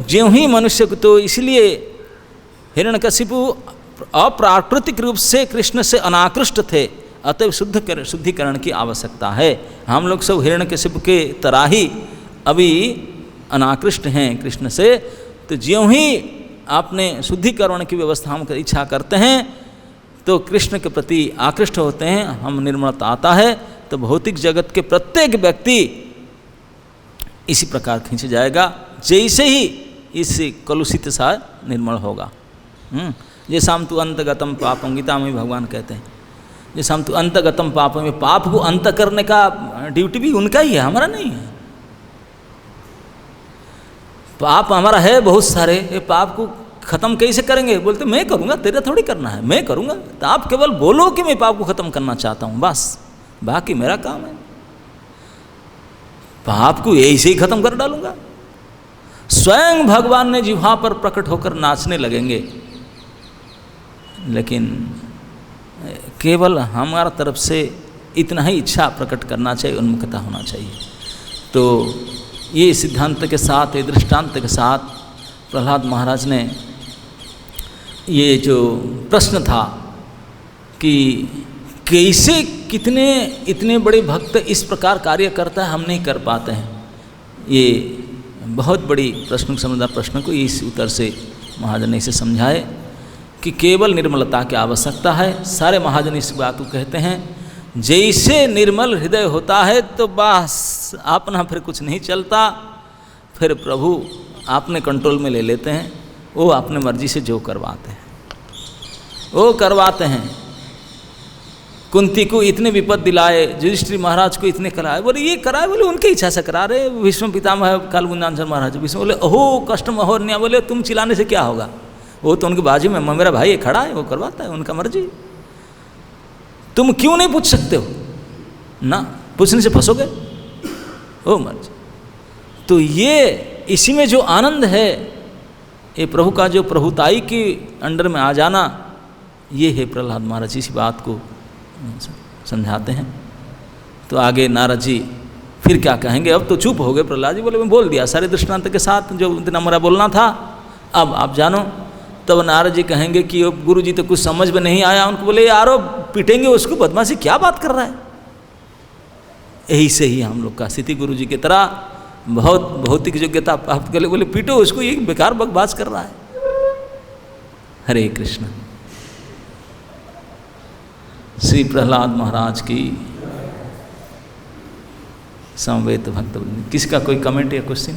ज्यों ही मनुष्य को, तो इसलिए हिरण्यकशिपु अप्राकृतिक रूप से कृष्ण से अनाकृष्ट थे, अतएव शुद्धिकरण की आवश्यकता है। हम लोग सब हिरण्यकशिपु के तरह ही अभी अनाकृष्ट हैं कृष्ण से। तो ज्यों ही आपने शुद्धिकरण की व्यवस्था हम इच्छा करते हैं तो कृष्ण के प्रति आकृष्ट होते हैं, हम निर्मलता आता है, तो भौतिक जगत के प्रत्येक व्यक्ति इसी प्रकार खींच जाएगा जैसे ही इस कलुषित सा निर्मल होगा। जैसा हम तो अंतगतम पापम, गीता में भगवान कहते हैं जैसा हम तो अंतगतम पापम, में पाप को अंत करने का ड्यूटी भी उनका ही है, हमारा नहीं है। पाप हमारा है बहुत सारे, ये पाप को खत्म कैसे करेंगे? बोलते मैं करूँगा, तेरा थोड़ी करना है, मैं करूँगा। तो आप केवल बोलो कि मैं पाप को खत्म करना चाहता हूँ, बस, बाकी मेरा काम है। पाप को ऐसे ही खत्म कर डालूंगा। स्वयं भगवान ने जिह्वा पर प्रकट होकर नाचने लगेंगे, लेकिन केवल हमारा तरफ से इतना ही इच्छा प्रकट करना चाहिए, उन्मुखता होना चाहिए। तो ये सिद्धांत के साथ, ये दृष्टांत के साथ प्रहलाद महाराज ने ये जो प्रश्न था कि कैसे कितने इतने बड़े भक्त इस प्रकार कार्य करता है, हम नहीं कर पाते हैं, ये बहुत बड़ी प्रश्न समझदार प्रश्न को इस उत्तर से महाजन ने इसे समझाए कि केवल निर्मलता की आवश्यकता है। सारे महाजन इस बात को कहते हैं, जैसे निर्मल हृदय होता है तो बस अपना फिर कुछ नहीं चलता, फिर प्रभु आपने कंट्रोल में ले लेते हैं, वो अपने मर्जी से जो करवाते हैं वो करवाते हैं। कुंती को इतने विपद दिलाए, युधिष्ठिर महाराज को इतने कराए, बोले ये कराए, बोले उनकी इच्छा से करा रहे। भीष्म पितामह कालगुंजानचर महाराज, भीष्म बोले अहो कष्ट महोरन्या, बोले तुम चिल्लाने से क्या होगा, वो तो उनके बाजू में मेरा भाई खड़ा है, वो करवाता है, उनका मर्जी। तुम क्यों नहीं पूछ सकते हो ना, पूछने से फंसोगे, वो मर्जी। तो ये इसी में जो आनंद है, ये प्रभु का जो प्रभुताई के अंडर में आ जाना, ये है प्रहलाद महाराज इसी बात को समझाते हैं। तो आगे नारद जी फिर क्या कहेंगे? अब तो चुप हो गए प्रहलाद जी, बोले मैं बोल दिया सारे दृष्टांत के साथ जो इतना मेरा बोलना था, अब आप जानो। तब नारद जी कहेंगे कि गुरु जी तो कुछ समझ में नहीं आया उनको। बोले यारो पिटेंगे उसको, बदमाशी क्या बात कर रहा है। यही से ही हम लोग का स्थिति गुरु जी की तरह बहुत भौतिक योग्यता प्राप्त कर ले, बोले पीटो उसको, ये बेकार बकवास कर रहा है। हरे कृष्ण। श्री प्रहलाद महाराज की, समवेत भक्त। किसी का कोई कमेंट या क्वेश्चन?